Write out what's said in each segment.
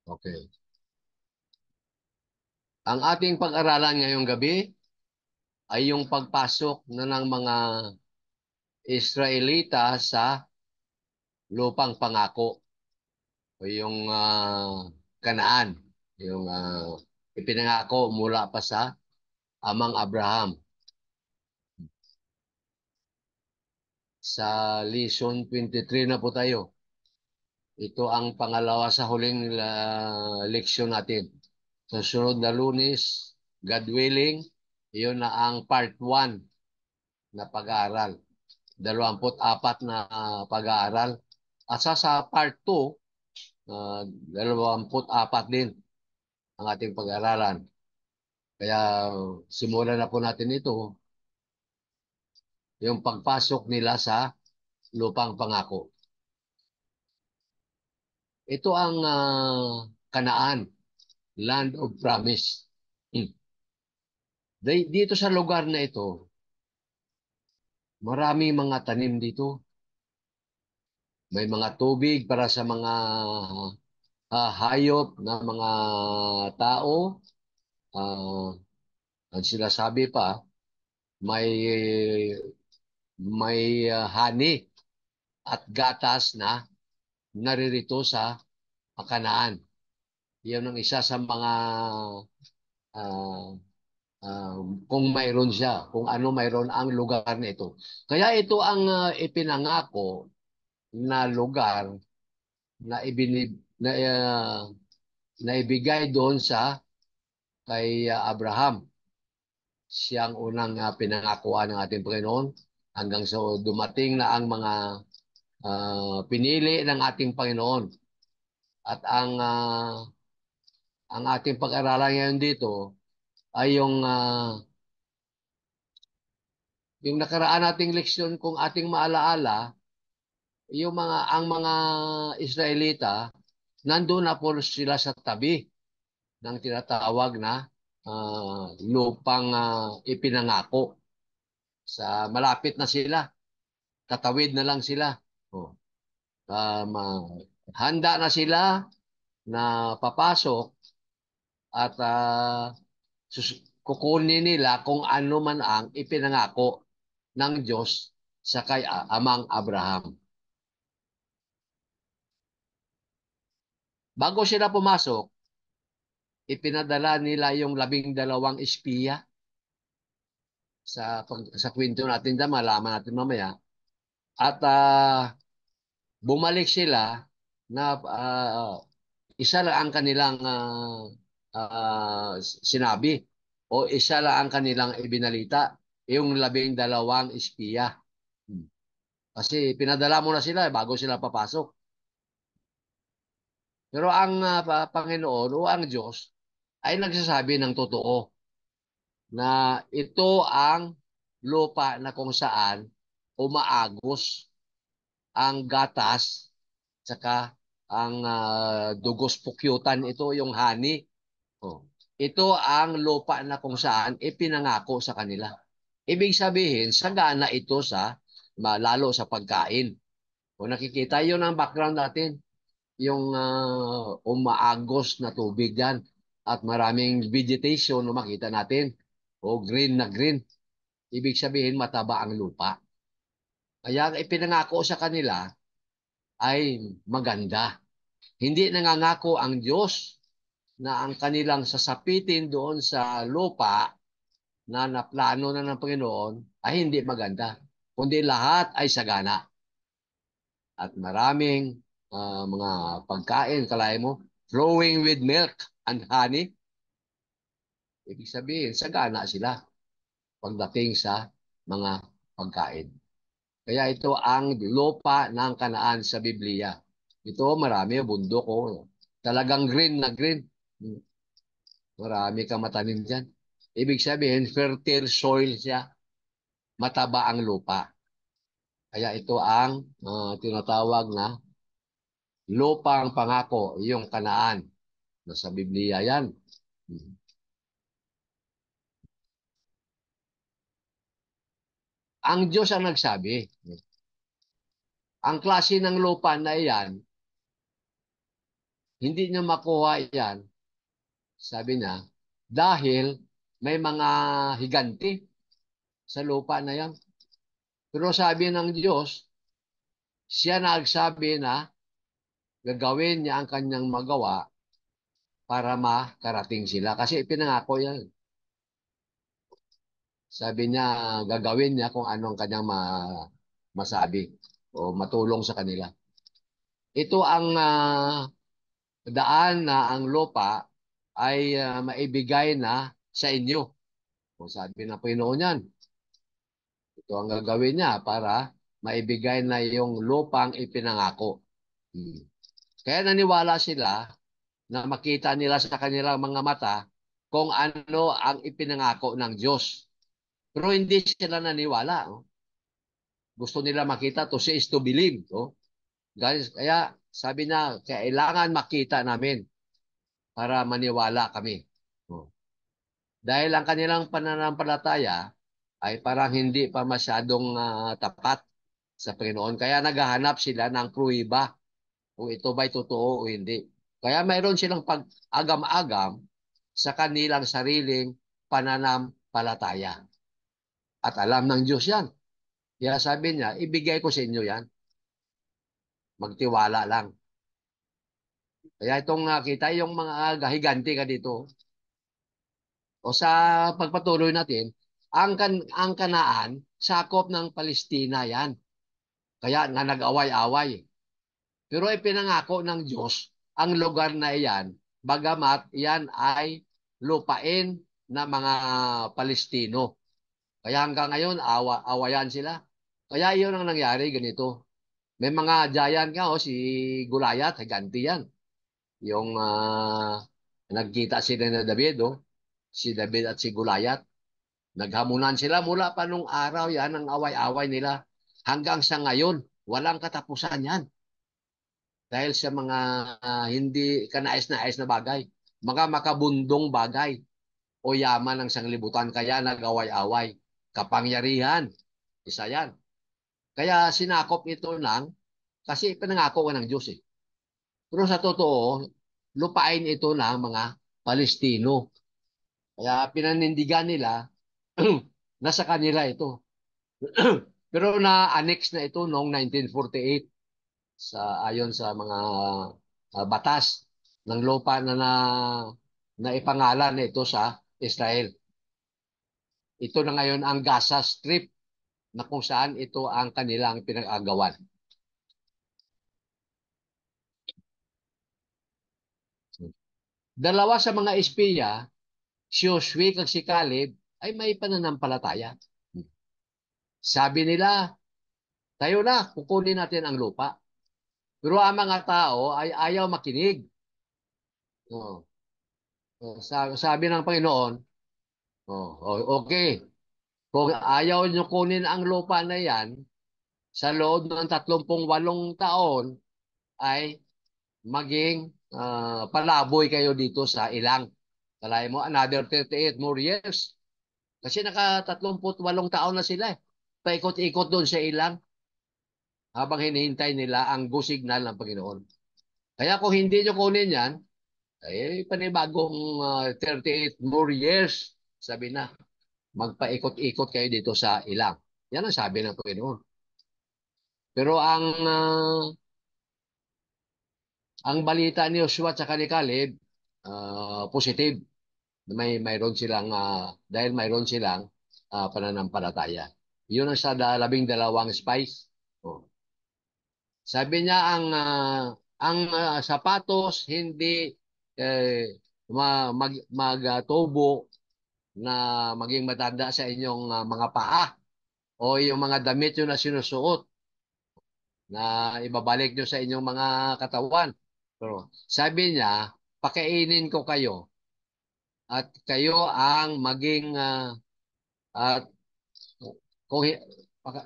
Okay. Ang ating pag-aralan ngayong gabi ay yung pagpasok na ng mga Israelita sa lupang pangako o yung Kanaan, yung ipinangako mula pa sa amang Abraham. Sa lesson 23 na po tayo. Ito ang pangalawa sa huling leksyon natin. Sa sunod na Lunes, God willing, iyon na ang part 1 na pag-aaral. 24 na pag-aaral. At sa part 2, 24 din ang ating pag-aaralan. Kaya simulan na po natin ito, yung pagpasok nila sa lupang pangako. Ito ang Kanaan, Land of Promise. Hmm. Dito sa lugar na ito, marami mga tanim dito. May mga tubig para sa mga hayop na mga tao. Uh, ang sinasabi pa, may honey at gatas na naririto sa Kanaan. Yan ang isa sa mga uh, kung mayroon siya, kung ano mayroon ang lugar na ito. Kaya ito ang ipinangako na lugar na na ibigay doon sa kay Abraham. Siyang unang pinangakuan ng ating Panginoon hanggang sa dumating na ang mga pinili ng ating Panginoon. At ang ating pag-aralan ngayon dito ay yung nakaraan nating leksyon kung ating maalaala, ang mga Israelita, nandun na po sila sa tabi ng tinatawag na lupang ipinangako. Malapit na sila, katawid na lang sila. Oh. Um, uh, Handa na sila na papasok at kukunin nila kung ano man ang ipinangako ng Diyos sa kay amang Abraham. Bago sila pumasok, ipinadala nila yung 12 espiya. Sa kwento natin dyan, malaman natin mamaya. At bumalik sila na isa lang ang kanilang sinabi o isa lang ang kanilang ibinalita, yung 12 espiya. Kasi pinadala mo na sila bago sila papasok. Pero ang Panginoon o ang Diyos ay nagsasabi ng totoo na ito ang lupa na kung saan umaagos ang gatas tsaka ang dugos pukyutan. Ito yung honey. Oh. Ito ang lupa na kung saan ipinangako sa kanila. Ibig sabihin, sagana ito lalo sa pagkain. Kung nakikita yun ang background natin, yung umaagos na tubig yan at maraming vegetation na makita natin o green na green. Ibig sabihin mataba ang lupa. Kaya ipinangako sa kanila ay maganda. Hindi nangangako ang Diyos na ang kanilang sasapitin doon sa lupa na naplano na ng Panginoon ay hindi maganda. Kundi lahat ay sagana. At maraming mga pagkain, kalay mo, flowing with milk and honey. Ibig sabihin, sagana sila pagdating sa mga pagkain. Kaya ito ang lupa ng Kanaan sa Biblia. Ito marami, bundok ko. Talagang green na green. Marami kang matanim dyan. Ibig sabihin, fertile soil siya. Mataba ang lupa. Kaya ito ang tinatawag na lupang pangako, yung Kanaan. Nasa Biblia yan. Ang Diyos ang nagsabi. Ang klase ng lupa na iyan, hindi niyo makuha yan, sabi niya, dahil may mga higanti sa lupa na yan. Pero sabi ng Diyos, siya nagsabi na gagawin niya ang kanyang magawa para makarating sila. Kasi ipinangako yan. Sabi niya, gagawin niya kung anong kanyang masabi o matulong sa kanila. Ito ang daan na ang lupa ay maibigay na sa inyo. O sabi na Panginoon yan, ito ang gagawin niya para maibigay na yung lupang ipinangako. Hmm. Kaya naniwala sila na makita nila sa kanilang mga mata kung ano ang ipinangako ng Diyos. Pero hindi sila naniwala. Oh. Gusto nila makita, to see is to believe. Oh. Guys, kaya sabi na, kailangan makita namin para maniwala kami. Oh. Dahil ang kanilang pananampalataya ay parang hindi pa masyadong tapat sa Panginoon. Kaya naghahanap sila ng pruweba kung ito ba'y totoo o hindi. Kaya mayroon silang pag-agam-agam sa kanilang sariling pananampalataya. At alam ng Diyos yan. Kaya sabi niya, ibigay ko sa inyo yan. Magtiwala lang. Kaya itong kita yung mga gahiganti ka dito. O sa pagpatuloy natin, ang Kanaan, sakop ng Palestina yan. Kaya nga nag-away-away. Pero ipinangako ng Diyos ang lugar na iyan, bagamat yan ay lupain na mga Palestino. Kaya hanggang ngayon, awayan sila. Kaya iyon ang nangyari, ganito. May mga giant nga, si Goliath, ganti yan. Yung nagkita sila na David, si David at si Goliath. Naghamunan sila mula pa nung araw yan, ang away-away nila. Hanggang sa ngayon, walang katapusan yan. Dahil sa mga hindi kanais-nais na bagay. Mga makabundong bagay o yaman ng sanglibutan. Kaya nag-away-away. Kapangyarihan. Isa yan. Kaya sinakop ito kasi pinangako ka ng Diyos eh. Pero sa totoo, lupain ito ng mga Palestino. Kaya pinanindigan nila nasa kanila ito. Pero na-annex na ito noong 1948 ayon sa mga batas ng lupa na ipangalan ito sa Israel. Ito na ngayon ang Gaza Strip na kung saan ito ang kanilang pinag-agawan. Dalawa sa mga espiya, si Joshua at si Caleb, ay may pananampalataya. Sabi nila, tayo na, kukunin natin ang lupa. Pero ang mga tao ay ayaw makinig. Oh. Sabi ng Panginoon, okay, kung ayaw nyo kunin ang lupa na yan, sa loob ng 38 taon ay maging palaboy kayo dito sa ilang. Kalay mo, another 38 more years. Kasi naka 38 taon na sila eh. Paikot-ikot doon sa ilang habang hinihintay nila ang go signal ng Panginoon. Kaya kung hindi nyo kunin yan, ay panibagong 38 more years, sabi na, magpaikot-ikot kayo dito sa ilang. Yan ang sabi ng Panginoon. Pero ang balita ni Joshua at ni Caleb, positive. Mayroon silang, dahil mayroon silang pananampalataya. Yun ang sa 12 spies. Oh. Sabi niya ang sapatos hindi magtubo na maging matanda sa inyong mga paa o yung mga damit nyo na sinusuot na ibabalik nyo sa inyong mga katawan. Pero sabi niya, pakainin ko kayo at kayo ang maging at kung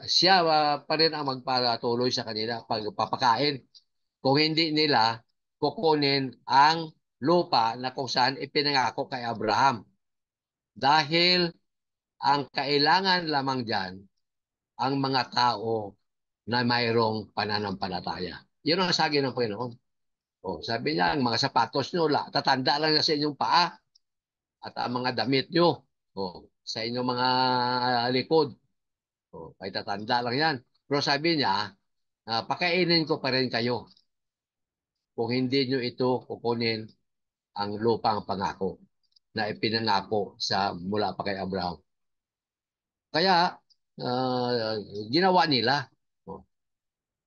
siya pa rin ang magpatuloy sa kanila pagpapakain. Kung hindi nila kukunin ang lupa na kung saan ipinangako kay Abraham. Dahil ang kailangan lamang dyan, ang mga tao na mayroong pananampalataya. Yun ang sagi ng Panginoon. Sabi niya, ang mga sapatos nyo, tatanda lang na sa inyong paa at ang mga damit nyo, sa inyong mga likod. Ay tatanda lang yan. Pero sabi niya, pakainin ko pa rin kayo kung hindi nyo ito kukunin ang lupang pangako na ipinangako mula pa kay Abraham. Kaya, uh, ginawa nila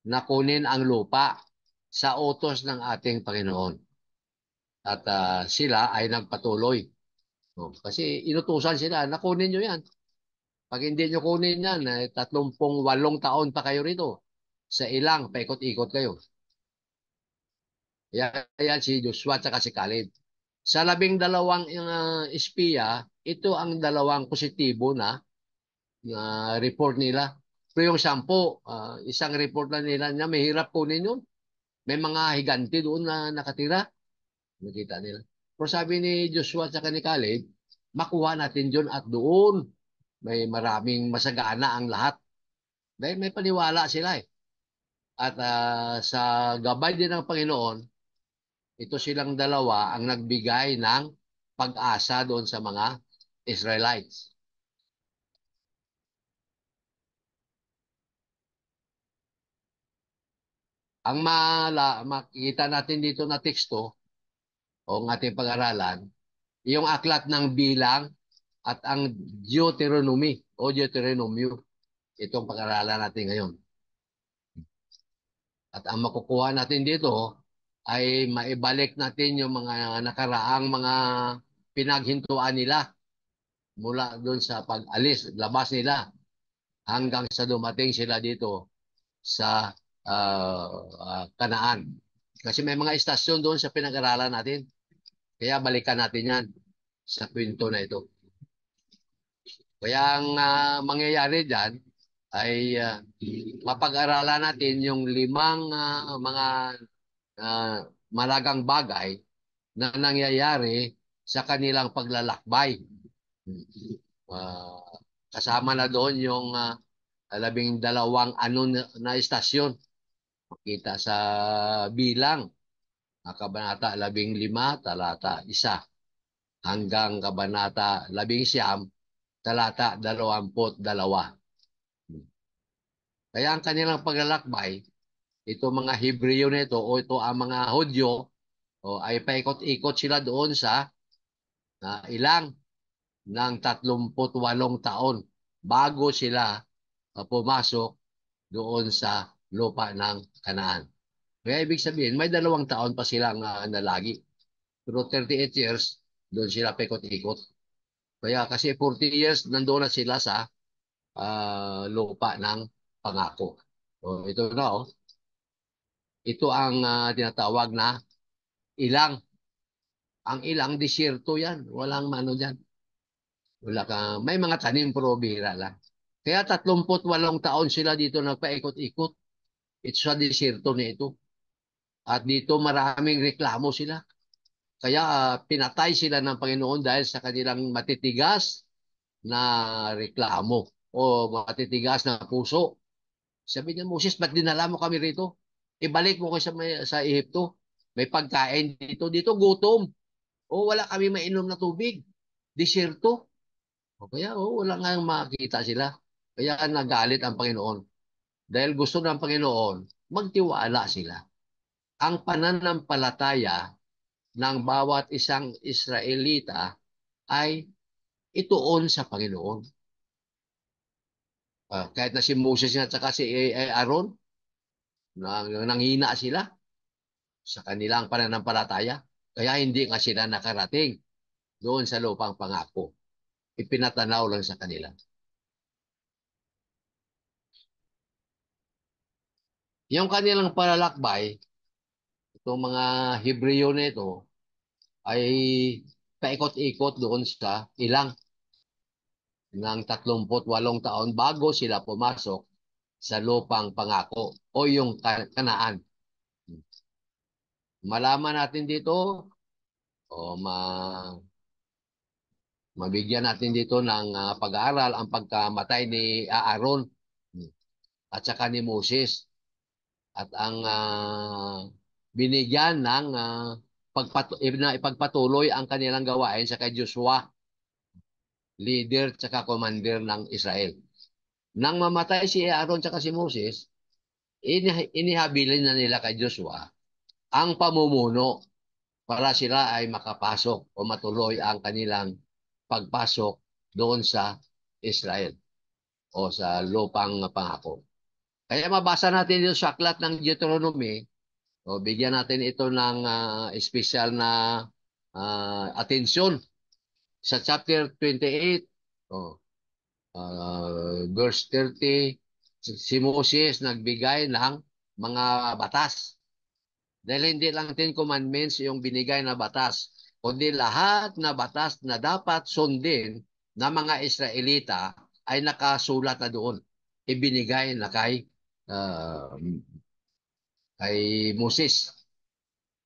na kunin ang lupa sa utos ng ating Panginoon. At sila ay nagpatuloy. Kasi inutusan sila, nakunin nyo yan. Pag hindi nyo kunin yan, 38 taon pa kayo rito. Sa ilang, paikot-ikot kayo. Yan si Joshua at si Caleb. Sa 12 espiya, ito ang dalawang positibo na report nila. Pero yung 10, isang report na nila na may hirap kunin yun. May mga higanti doon na nakatira. Nakita nila. Pero sabi ni Joshua at ni Caleb, makuha natin yun at doon may maraming masagana ang lahat. Dahil may paniwala sila eh. At sa gabay din ng Panginoon, ito silang dalawa ang nagbigay ng pag-asa doon sa mga Israelites. Ang makikita natin dito na teksto o ang ating pag-aralan, yung aklat ng bilang at ang Deuteronomy o Deuteronomyo. Itong pag-aralan natin ngayon. At ang makukuha natin dito ay maibalik natin yung mga nakaraang mga pinaghintuan nila mula doon sa pag-alis, labas nila hanggang sa dumating sila dito sa Kanaan. Kasi may mga istasyon doon sa pinag-aralan natin. Kaya balikan natin yan sa kwento na ito. Kaya ang mangyayari dyan ay mapag-aralan natin yung 5 mga uh, malagang bagay na nangyayari sa kanilang paglalakbay. Uh, Kasama na doon yung 12 ano na istasyon. Makita sa bilang, kabanata 15, talata 1, hanggang kabanata 19, talata 22. Kaya ang kanilang paglalakbay, ito mga Hebreo nito o ito ang mga Hudyo, ay paikot-ikot sila doon sa ilang ng 38 taon bago sila pumasok doon sa lupa ng Kanaan. Kaya ibig sabihin, may 2 taon pa silang nalagi. Pero 38 years, doon sila paikot-ikot. Kaya kasi 40 years, nandoon na sila sa lupa ng pangako. Ito na, ito ang tinatawag na ilang. Ang ilang disyerto yan. Walang mano dyan. May mga tanim pero bihira lang. Kaya 38 sila dito nagpaikot-ikot. Ito sa disyerto na ito. At dito maraming reklamo sila. Kaya pinatay sila ng Panginoon dahil sa kanilang matitigas na reklamo o matitigas na puso. Sabi niya, Moses, ba't dinala mo kami rito? Ibalik mo ko sa Ehipto. May pagkain dito. Dito gutom. O wala kami mainom na tubig. Disyerto. Kaya wala nga makita sila. Kaya nagalit ang Panginoon. Dahil gusto ng Panginoon, magtiwala sila. Ang pananampalataya ng bawat isang Israelita ay ituon sa Panginoon. Kahit na si Moses at saka si Aaron, nanghina sila sa kanilang pananampalataya. Kaya hindi nga sila nakarating doon sa lupang pangako. Ipinatanaw lang sa kanila. Yung kanilang palalakbay, itong mga Hebreo nito, ay paikot-ikot doon sa ilang ng 38 taon bago sila pumasok sa lupang pangako o yung Kanaan. Malaman natin dito o mabigyan natin dito ng pag-aaral ang pagkamatay ni Aaron at saka ni Moses. At ang binigyan ng ipagpatuloy ang kanilang gawain sa kay Joshua, leader tsaka commander ng Israel. Nang mamatay si Aaron tsaka si Moses, inihabilin na nila kay Joshua ang pamumuno para sila ay makapasok o matuloy ang kanilang pagpasok doon sa Israel o sa lupang pangako. Kaya mabasa natin yung sa aklat ng Deuteronomy, o bigyan natin ito ng espesyal na atensyon sa chapter 28, oh, verse 30, si Moses nagbigay ng mga batas. Dahil hindi lang 10 commandments yung binigay na batas, kundi lahat na batas na dapat sundin ng mga Israelita ay nakasulat na doon. Ibinigay na kay Moses.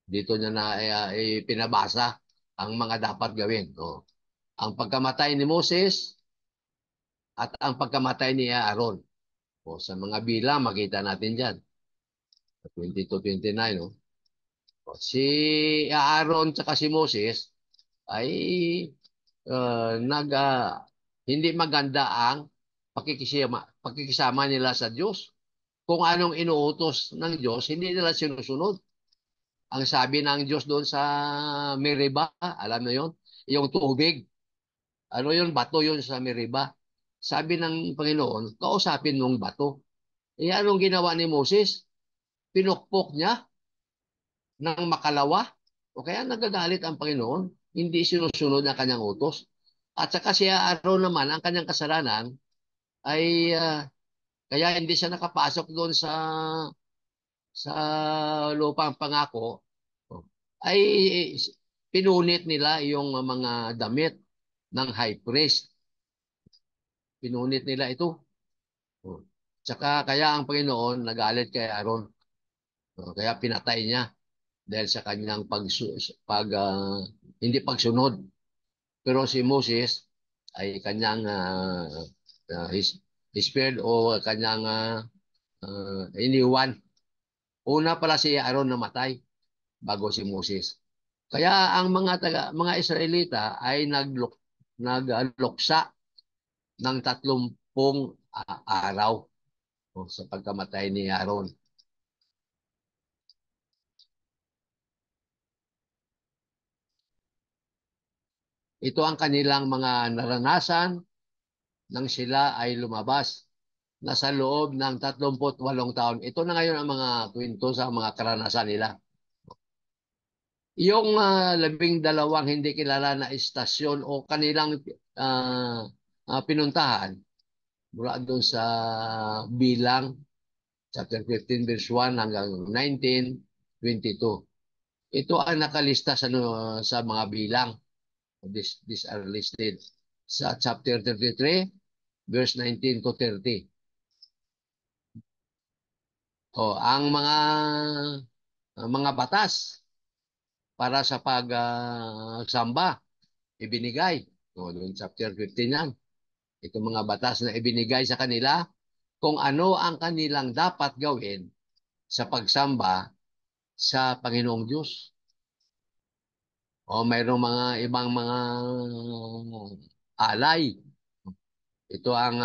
Dito niya na pinabasa ang mga dapat gawin. No? Ang pagkamatay ni Moses at ang pagkamatay ni Aaron. O, sa mga bilang, makita natin dyan. 22-29. No? O, si Aaron at si Moses ay uh, nag, uh, hindi maganda ang pakikisama nila sa Diyos. Kung anong inuutos ng Diyos, hindi nila sinusunod. Ang sabi ng Diyos doon sa Meriba, alam na yon, yung tubig. Ano yun? Bato yun sa Meriba. Sabi ng Panginoon, kausapin mong bato. Eh anong ginawa ni Moses? Pinukpok niya ng makalawa. O kaya nagagalit ang Panginoon. Hindi sinusunod ang kanyang utos. At saka si Aaron naman, ang kanyang kasalanan ay kaya hindi siya nakapasok doon sa lupang pangako, ay pinunit nila yung mga damit ng high priest. Pinunit nila ito. Tsaka kaya ang Panginoon nagalit kay Aaron. Kaya pinatay niya dahil sa kanyang hindi pagsunod. Pero si Moses ay kanyang spared o kanyang iniwan. Una pala si Aaron namatay bago si Moses. Kaya ang mga Israelita ay nagluksa ng 30 araw sa pagkamatay ni Aaron. Ito ang kanilang mga naranasan nang sila ay lumabas na sa loob ng 38 taon. Ito na ngayon ang mga kwento sa mga karanasan nila. Yung 12 hindi kilala na istasyon o kanilang pinuntahan mula doon sa bilang chapter 15 verse 1 hanggang 19:22. Ito ang nakalista sa mga bilang. These are listed sa chapter 33 verse 19 to 30. O, ang mga batas para sa pagsamba ibinigay. O, doon chapter 15 yan. Itong mga batas na ibinigay sa kanila kung ano ang kanilang dapat gawin sa pagsamba sa Panginoong Diyos. O mayroong mga ibang mga alay. Ito ang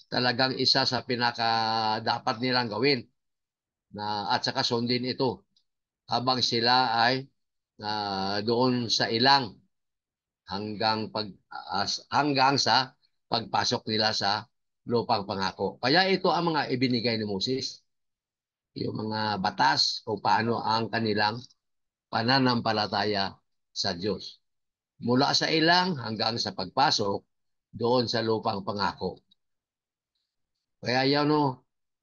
talagang isa sa pinaka dapat nilang gawin at saka sundin ito habang sila ay doon sa ilang hanggang sa pagpasok nila sa lupang pangako. Kaya ito ang mga ibinigay ni Moses, yung mga batas kung paano ang kanilang pananampalataya sa Diyos. Mula sa ilang hanggang sa pagpasok doon sa lupang pangako. Kaya yan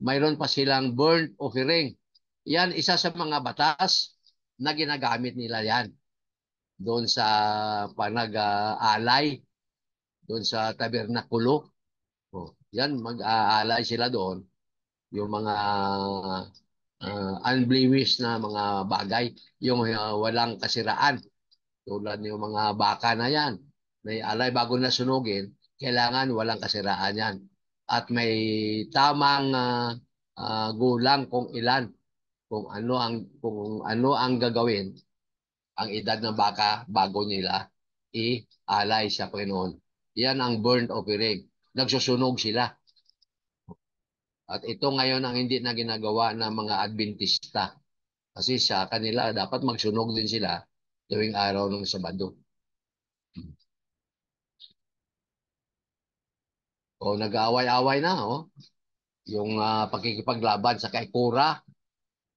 mayroon pa silang burnt offering. Yan isa sa mga batas na ginagamit nila yan doon sa panag-alay, doon sa tabernakulo. Yan, mag-aalay sila doon. Yung mga unblemished na mga bagay, yung walang kasiraan. Tulad yung mga baka na yan, may alay bago na sunugin, kailangan walang kasiraan yan. At may tamang gulang kung ilan kung ano ang gagawin ang edad ng baka bago nila i-alay sa Panginoon. Yan ang burnt offering. Nagsusunog sila. At ito ngayon ang hindi na ginagawa ng mga Adventista. Kasi sa kanila, dapat magsunog din sila tuwing araw ng Sabado. O nag-aaway-away na, oh. Yung pakikipaglaban sa kay Kora,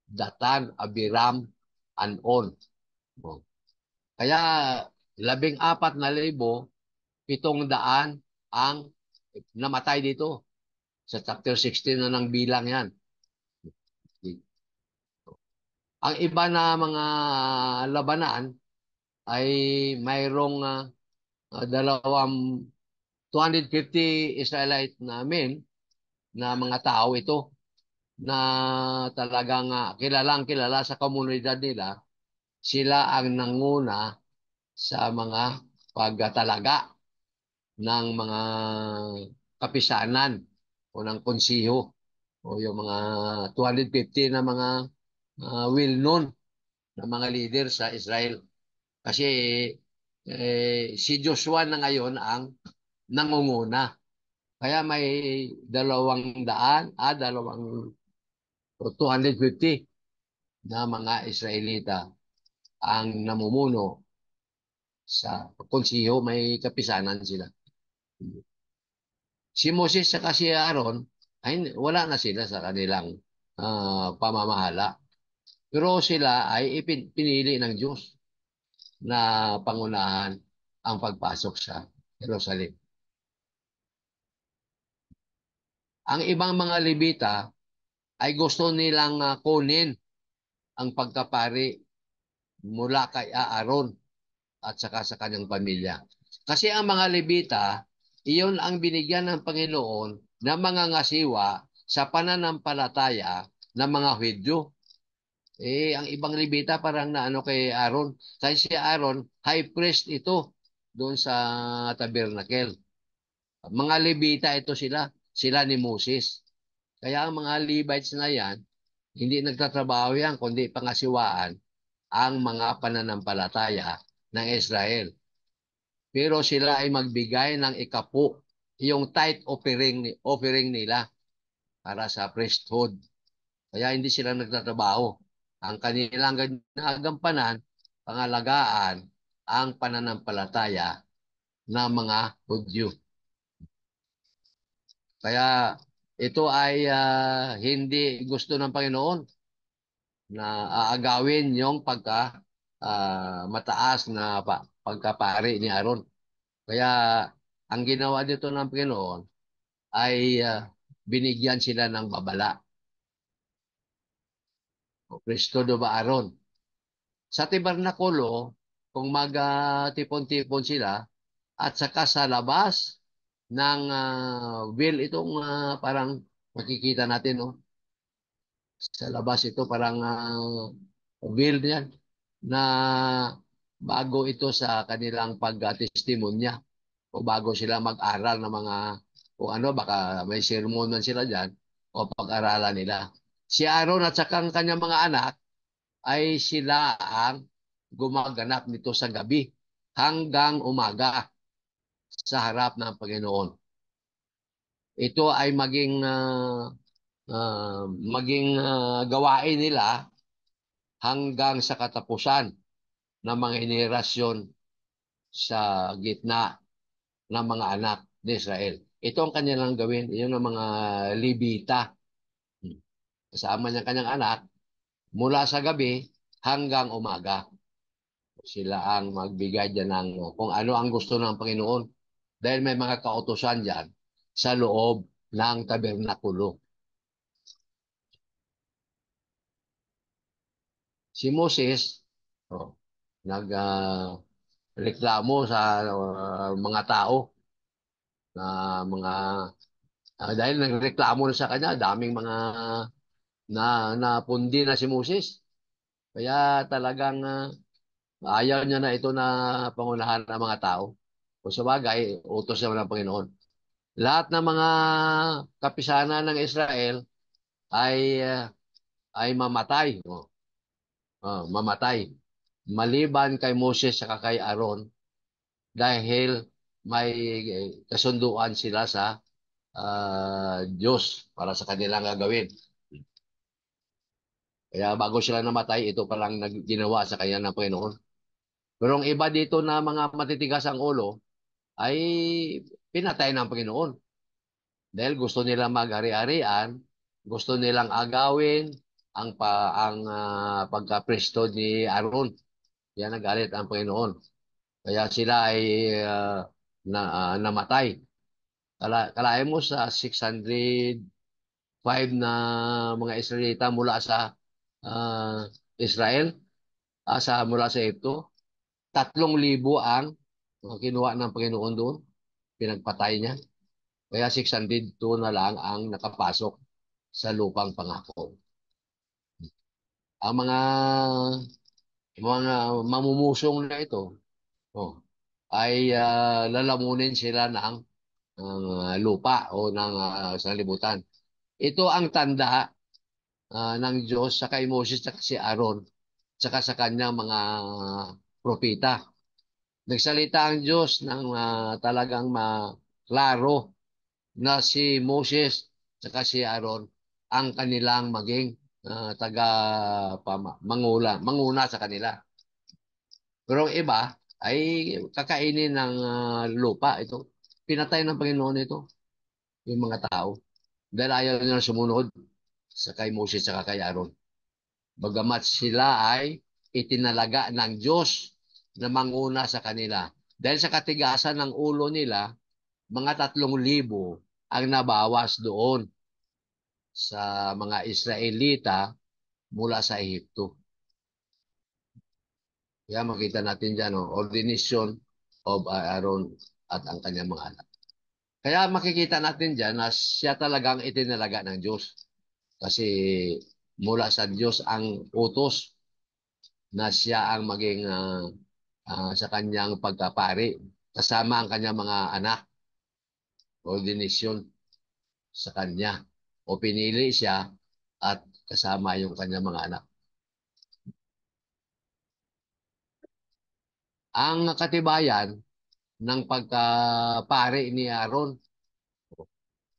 Datan, Abiram, Anon. O. Kaya 14,700 ang namatay dito. Sa chapter 16 na ng bilang yan. Ang iba na mga labanan ay mayroong dalawang 250 Israelite na men na mga tao ito na talagang kilalang kilala sa komunidad nila. Sila ang nanguna sa mga pagtalaga ng mga kapisanan o ng konsiho o yung mga 250 na mga well-known na mga leader sa Israel. Kasi si Joshua na ngayon ang nangunguna. Kaya may 250 na mga Israelita ang namumuno sa konsiho, may kapisanan sila. Si Moses at si Aaron, ay wala na sila sa kanilang pamamahala. Pero sila ay pinili ng Diyos na pangunahan ang pagpasok sa Jerusalem. Ang ibang mga Levita ay gusto nilang kunin ang pagkapari mula kay Aaron at saka sa kanyang pamilya. Kasi ang mga Levita, iyon ang binigyan ng Panginoon ng mga ngasiwa sa pananampalataya ng mga Hudyo. Ang ibang Levita parang naano kay Aaron. Kasi si Aaron, high priest ito doon sa tabernacle. Mga Levita ito sila. Sila ni Moses. Kaya ang mga Levites na yan, hindi nagtatrabaho yan, kundi pangasiwaan ang mga pananampalataya ng Israel. Pero sila ay magbigay ng ikapu, yung tithe offering nila para sa priesthood. Kaya hindi sila nagtatrabaho. Ang kanilang ginagampanan, pangalagaan, ang pananampalataya ng mga Hudyo. Kaya ito ay hindi gusto ng Panginoon na aagawin yung mataas na pagkapari ni Aaron. Kaya ang ginawa dito ng Panginoon ay binigyan sila ng babala. O Kristo do ba Aaron? Sa tabernakulo, kung magtipon-tipon sila, at saka sa labas ng will itong parang makikita natin, no? Sa labas ito parang will yan na bago ito sa kanilang pagtestimonya o bago sila mag-aral ng mga o ano, baka may sermon man sila dyan o pag-aralan nila. Si Aaron at saka ang kanyang mga anak ay sila ang gumaganap nito sa gabi hanggang umaga sa harap ng Panginoon. Ito ay maging gawain nila hanggang sa katapusan ng mga henerasyon sa gitna ng mga anak ni Israel. Ito ang kanilang gawin. Iyon ang mga Levita. Kasama niya kanyang anak mula sa gabi hanggang umaga. Sila ang magbigay dyan ng kung ano ang gusto ng Panginoon. Dahil may mga kautusan dyan sa loob ng tabernakulo. Si Moses, nagreklamo sa mga tao na dahil nagreklamo na sa kanya, daming mga napundi na si Moses. Kaya talagang ayaw niya na ito na pangunahan ng mga tao. Kung sa bagay, utos naman ng Panginoon. Lahat ng mga kapisanan ng Israel ay ay mamatay. Mamatay. Maliban kay Moses at kay Aaron dahil may kasunduan sila sa Diyos para sa kanilang gagawin. Kaya bago sila namatay, ito palang ginawa sa kanya ng Panginoon. Pero ang iba dito na mga matitigas ang ulo ay pinatay ng Panginoon. Dahil gusto nilang maghari-harian, gusto nilang agawin ang pagkapresto ni Aaron. Yan nagalit ang Panginoon. Kaya sila ay namatay. Kalahin mo sa 605 na mga Israelita mula sa Israel, mula sa Egypto. 3,000 ang kinuha ng Panginoon doon. Pinagpatay niya. Kaya 602 na lang ang nakapasok sa lupang pangako. Ang mga mamumusong na ito ay lalamunin sila ng lupa o ng sanlibutan. Ito ang tanda ng Diyos sa kay Moses at si Aaron saka sa kanyang mga propita. Nagsalita ang Diyos ng talagang klaro na si Moses at si Aaron ang kanilang maging manguna sa kanila. Pero ang iba ay kakainin ng lupa ito. Pinatay ng Panginoon ito, yung mga tao. Dahil ayaw nila sumunod sa kay Moses at kay Aaron. Bagamat sila ay itinalaga ng Diyos na manguna sa kanila. Dahil sa katigasan ng ulo nila, mga 3,000 ang nabawas doon sa mga Israelita mula sa Ehipto. Kaya makita natin dyan, ordination of Aaron at ang kanyang mga anak. Kaya makikita natin dyan na siya talagang itinalaga ng Diyos. Kasi mula sa Diyos ang utos na siya ang maging sa kanyang pagkapari. Kasama ang kanyang mga anak. Ordination sa kanya. O pinili siya at kasama yung kanyang mga anak. Ang katibayan ng pagkapari ni Aaron,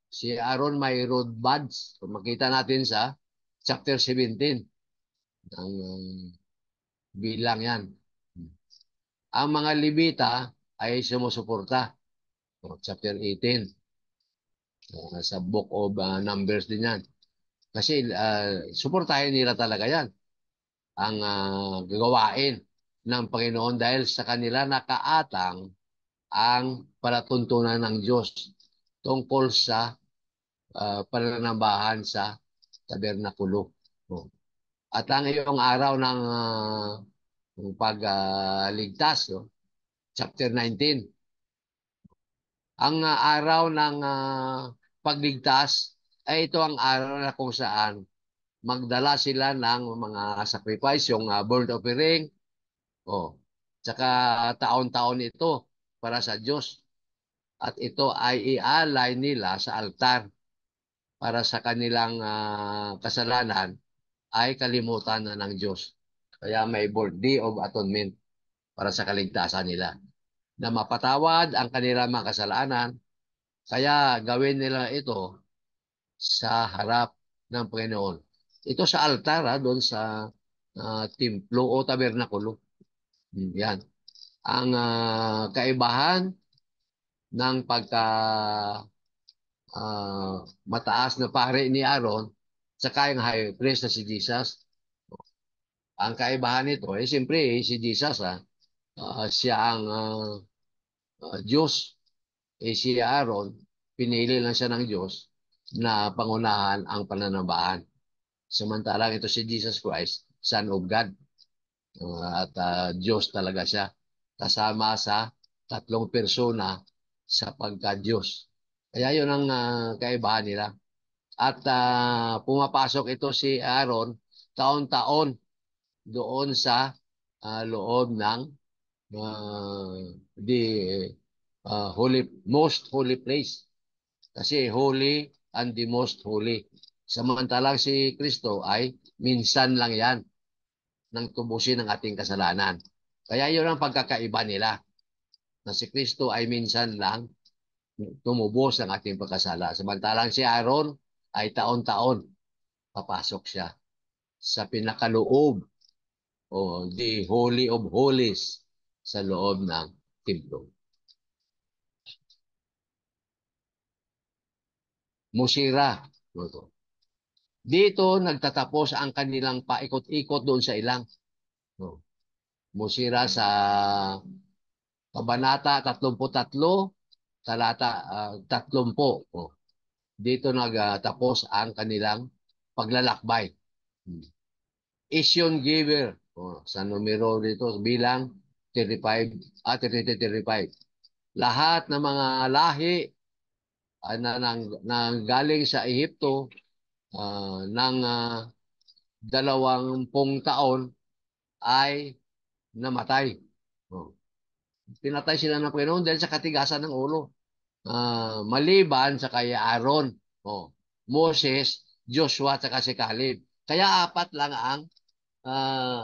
si Aaron may road buds. Makita natin sa chapter 17. Ang bilang yan. Ang mga Levita ay sumusuporta. Chapter 18. Sa book of Numbers din yan. Kasi suportahin nila talaga yan. Ang gawain ng Panginoon dahil sa kanila nakaatang ang palatuntunan ng Diyos tungkol sa pananambahan sa tabernakulo. At ang iyong araw ng pagligtas, chapter 19. Ang araw ng pagligtas ay ito ang araw na kung saan magdala sila ng mga sacrifice, yung burnt offering, tsaka taon-taon ito para sa Diyos. At ito ay ialay nila sa altar para sa kanilang kasalanan ay kalimutan na ng Diyos. Kaya may birthday of atonement para sa kaligtasan nila. Na mapatawad ang kanilang mga kasalanan, kaya gawin nila ito sa harap ng Panginoon. Ito sa altar, doon sa templo o tabernakulo. Yan. Ang kaibahan ng pagka mataas na pare ni Aaron saka yung high priest na si Jesus. Ang kaibahan nito, siyempre, si Jesus, siya ang Diyos. Si Aaron, pinili lang siya ng Diyos na pangunahan ang pananambahan. Samantalang ito si Jesus Christ, Son of God. At Diyos talaga siya. Kasama sa 3 persona sa pagka-Diyos. Kaya yun ang kaibahan nila. At pumapasok ito si Aaron taon-taon doon sa loob ng the most holy place. Kasi holy and the most holy. Samantalang si Kristo ay minsan lang yan nang tubusin ang ating kasalanan. Kaya yun ang pagkakaiba nila, na si Kristo ay minsan lang tumubos ang ating pagkasala. Samantalang si Aaron ay taon-taon papasok siya sa pinakaloob o the Holy of Holies sa loob ng templo. Musira. Dito nagtatapos ang kanilang paikot-ikot doon sa ilang. Musira sa Kabanata 33, talata 30. Dito nagtapos ang kanilang paglalakbay. Isyon giver. Sa numero dito bilang 35. Lahat ng mga lahi na galing sa Ehipto ng 20 taon ay namatay. Pinatay sila ng Panginoon dahil sa katigasan ng ulo. Maliban sa kay Aaron, Moses, Joshua, at si Caleb. Kaya apat lang uh,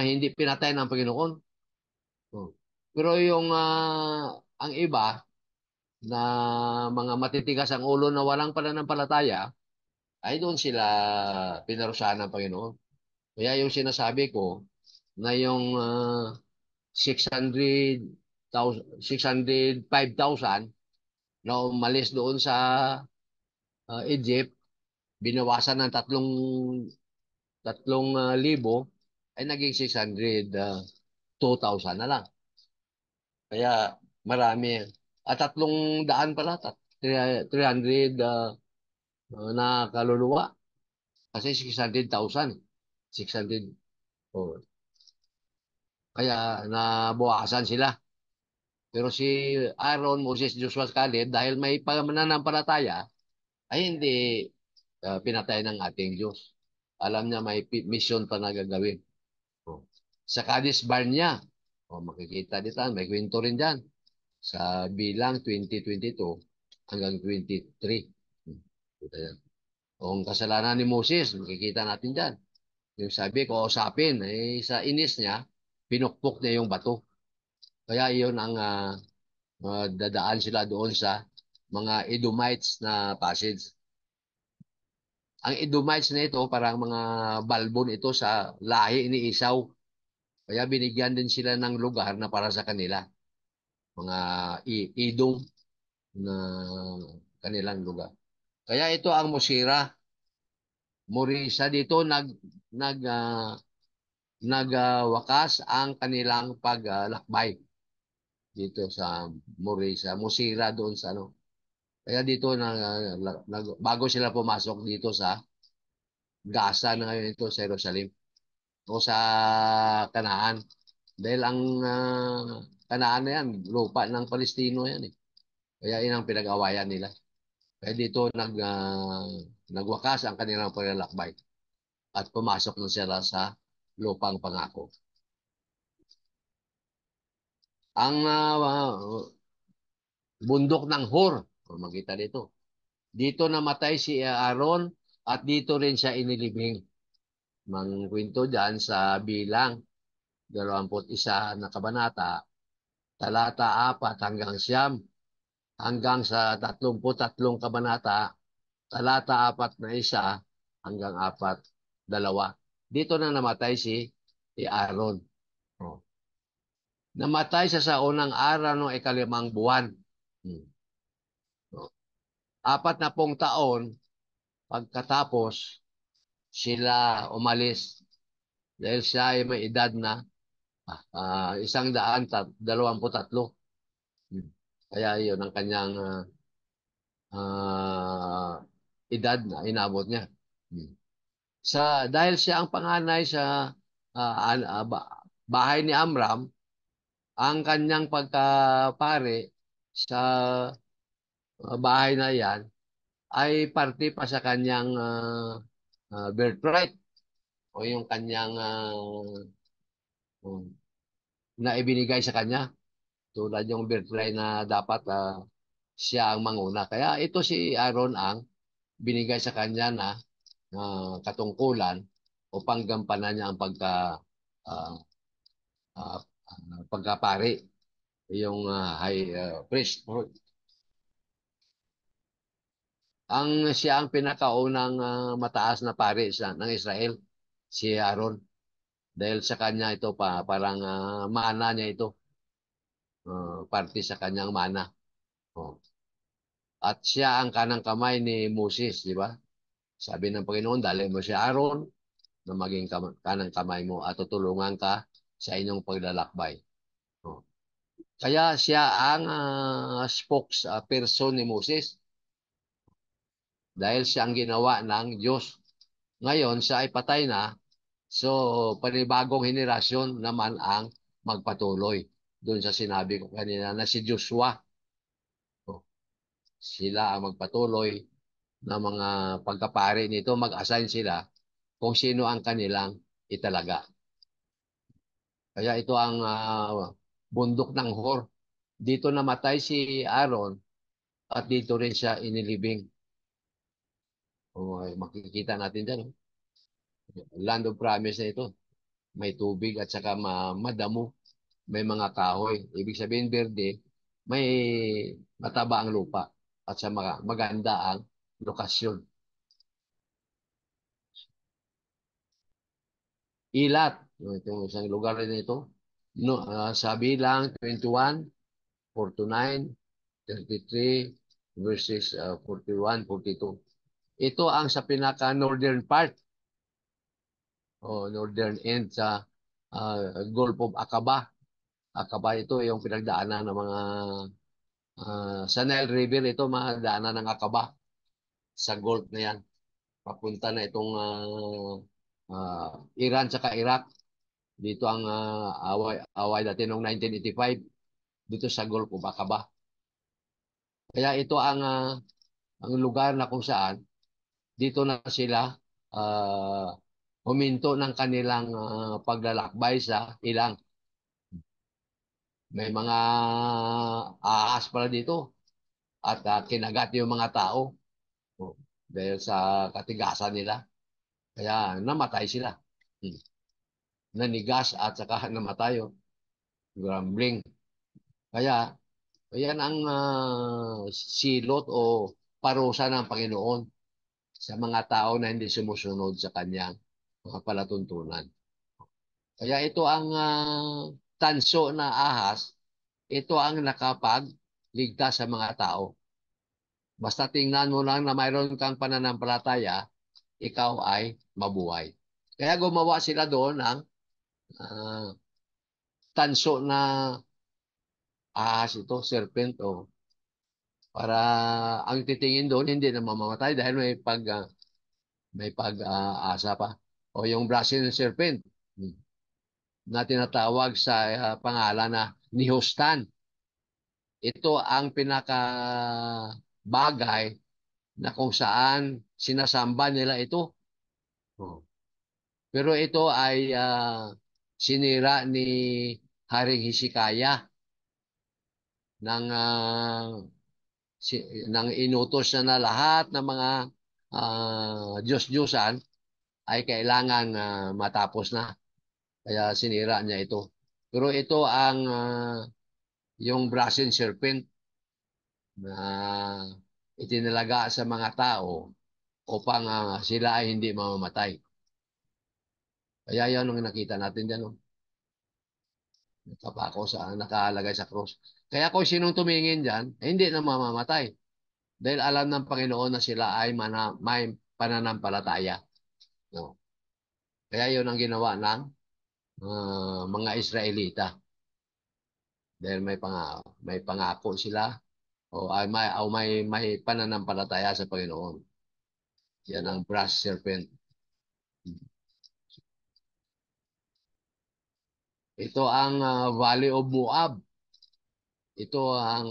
hindi pinatay ng Panginoon. Pero yung ang iba na mga matitigas ang ulo na walang pananampalataya, ay doon sila pinarusahan ng Panginoon. Kaya yung sinasabi ko na yung 605,000 na umalis doon sa Egypt, binawasan ng tatlong libo, ay naging 602,000 na lang. Kaya marami. At 300 pala, 300 na kaluluwa. Kasi 600,000. 600. Oh. Kaya nabuwasan sila. Pero si Aaron, Moses, Joshua, Caleb, dahil may pananampalataya, ay hindi pinatay ng ating Diyos. Alam niya may mission pa na gagawin. Oh. Sa Cadiz Barnea, makikita dito, may kwento rin dyan. Sa bilang 2022 hanggang 23. Ang kasalanan ni Moses, makikita natin dyan. Yung sabi ko, usapin, sa inis niya, pinukpok niya yung bato. Kaya iyon ang dadaan sila doon sa mga Edomites na passage. Ang Edomites na ito, parang mga balbon ito sa lahi ni Esau. Kaya binigyan din sila ng lugar na para sa kanila. Mga Edom na kanilang lugar. Kaya ito ang Musira. Murisa dito nag nagwakas ang kanilang paglakbay dito sa Murisa. Musira doon sa ano. Kaya dito bago sila pumasok dito sa Gaza na ngayon ito sa Jerusalem o sa Kanaan. Dahil ang Kanaan na yan, lupa ng Palestino yan eh. Kaya yun ang pinag-awayan nila. Kaya dito nagwakas ang kanilang paglalakbay at pumasok na sila sa lupang pangako. Ang bundok ng Hor, makita dito. Dito namatay si Aaron at dito rin siya inilibing. Mangkwento dyan sa bilang 21 na kabanata, talata 4 hanggang 9, hanggang sa 33 kabanata, talata 4 na 1 hanggang 4 2. Dito na namatay si Aaron. Oh. Namatay siya sa unang araw ng ikalimang buwan. Oh. 40 taon pagkatapos sila umalis dahil siya ay may edad na 123. Kaya yun ang kanyang edad na inabot niya. Dahil siya ang panganay sa bahay ni Amram, ang kanyang pagkapare sa bahay na yan ay parte pa sa kanyang birthright o yung kanyang na ibinigay sa kanya tulad yung birthright na dapat siya ang manguna. Kaya ito si Aaron ang binigay sa kanya na katungkulan upang gampanan niya ang uh, uh, pagkapari, yung high priest. Siya ang pinakaunang mataas na pari ng Israel, si Aaron. Dahil sa kanya ito parang mana niya ito, parte sa kanyang mana. Oh. At siya ang kanang kamay ni Moses, di ba? Sabi ng Panginoon, dali mo si Aaron na maging kanang kamay mo at tutulungan ka sa inyong paglalakbay. Oh. Kaya siya ang spokesperson ni Moses dahil siya ang ginawa ng Diyos. Ngayon, siya ay patay na. So, panibagong henerasyon naman ang magpatuloy. Doon sa sinabi ko kanina na si Joshua. Oh, sila ang magpatuloy na mga pagkapari nito. Mag-assign sila kung sino ang kanilang italaga. Kaya ito ang bundok ng Hor. Dito namatay si Aaron at dito rin siya inilibing. Makikita natin dyan. Land of promise na ito. May tubig at saka madamo. May mga kahoy. Ibig sabihin, berde, may mataba ang lupa at sa maganda ang lokasyon. Ilat. Itong isang lugar rin ito. No, sabi lang 21, 49, 33, verses 41, 42. Ito ang sa pinaka-northern part o northern end sa Gulf of Aqaba. Aqaba ito yung pinagdaanan ng mga sa Nile River ito mga daanan ng Aqaba sa Gulf na yan. Papunta na itong Iran sa Iraq. Dito ang away dati noong 1985 dito sa Gulf of Aqaba. Kaya ito ang lugar na kung saan dito na sila uh, huminto ng kanilang paglalakbay sa ilang. May mga ahas pala dito at kinagat yung mga tao dahil sa katigasan nila. Kaya namatay sila. Hmm. Nanigas at saka namatay. Grumbling. Kaya ayan ang silot o parusa ng Panginoon sa mga tao na hindi sumusunod sa kanyang mga palatuntunan. Kaya ito ang tanso na ahas, ito ang nakapagligtas sa mga tao. Basta tingnan mo lang na mayroon kang pananampalataya, ikaw ay mabuhay. Kaya gumawa sila doon ng uh, tanso na ahas ito, serpent, para ang titingin doon hindi na mamamatay dahil may pag-asa pa. O yung Brazilian serpent na tinatawag sa pangalan na Nihustan. Ito ang pinaka bagay na kung saan sinasamba nila ito. Oh. Pero ito ay sinira ni Haring Hisikaya ng nang inutos na lahat ng mga Diyos-Diyosan ay kailangan matapos na. Kaya sinira niya ito. Pero ito ang yung brazen serpent na itinalaga sa mga tao upang sila ay hindi mamamatay. Kaya yan ang nakita natin dyan. No? Nakapako nakalagay sa cross. Kaya kung sinong tumingin dyan, hindi na mamamatay. Dahil alam ng Panginoon na sila ay may pananampalataya. No? Kaya yun ang ginawa ng mga Israelita. Dahil may pangako sila o may pananampalataya sa Panginoon. Yan ang brass serpent. Ito ang Valley of Moab. Ito ang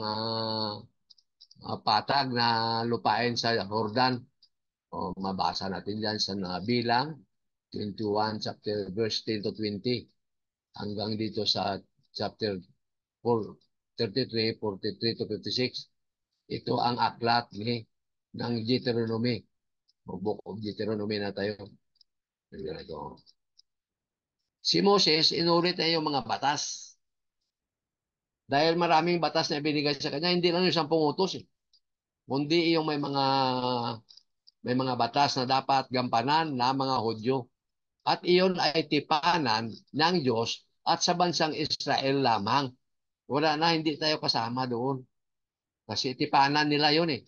patag na lupain sa Jordan. Mabasa natin dyan sa Bilang 21 chapter verse 10 to 20 hanggang dito sa chapter 4, 33, 43 to 56. Ito ang aklat ng Deuteronomy. Book of Deuteronomy na tayo. Ito. Si Moses, inulit niya yung mga batas. Dahil maraming batas na ibinigay sa kanya, hindi lang yung 10 utos eh. Kundi yung may mga batas na dapat gampanan ng mga Hudyo. At iyon ay tipanan ng Diyos at sa bansang Israel lamang. Wala na, hindi tayo kasama doon. Kasi tipanan nila yun eh.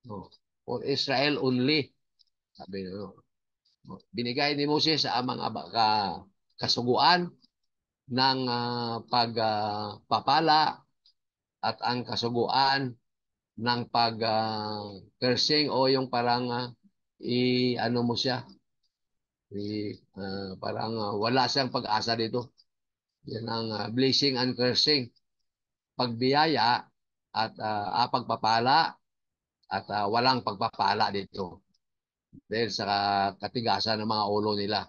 No. For Israel only. Sabi nyo. Binigay ni Moses ang mga kasuguan ng pagpapala at ang kasuguan ng pag-cursing o yung parang ano mo siya, parang wala siyang pag-asa dito. Yan ang blessing and cursing. Pagbiyaya at pagpapala at walang pagpapala dito. Dahil sa katigasan ng mga ulo nila.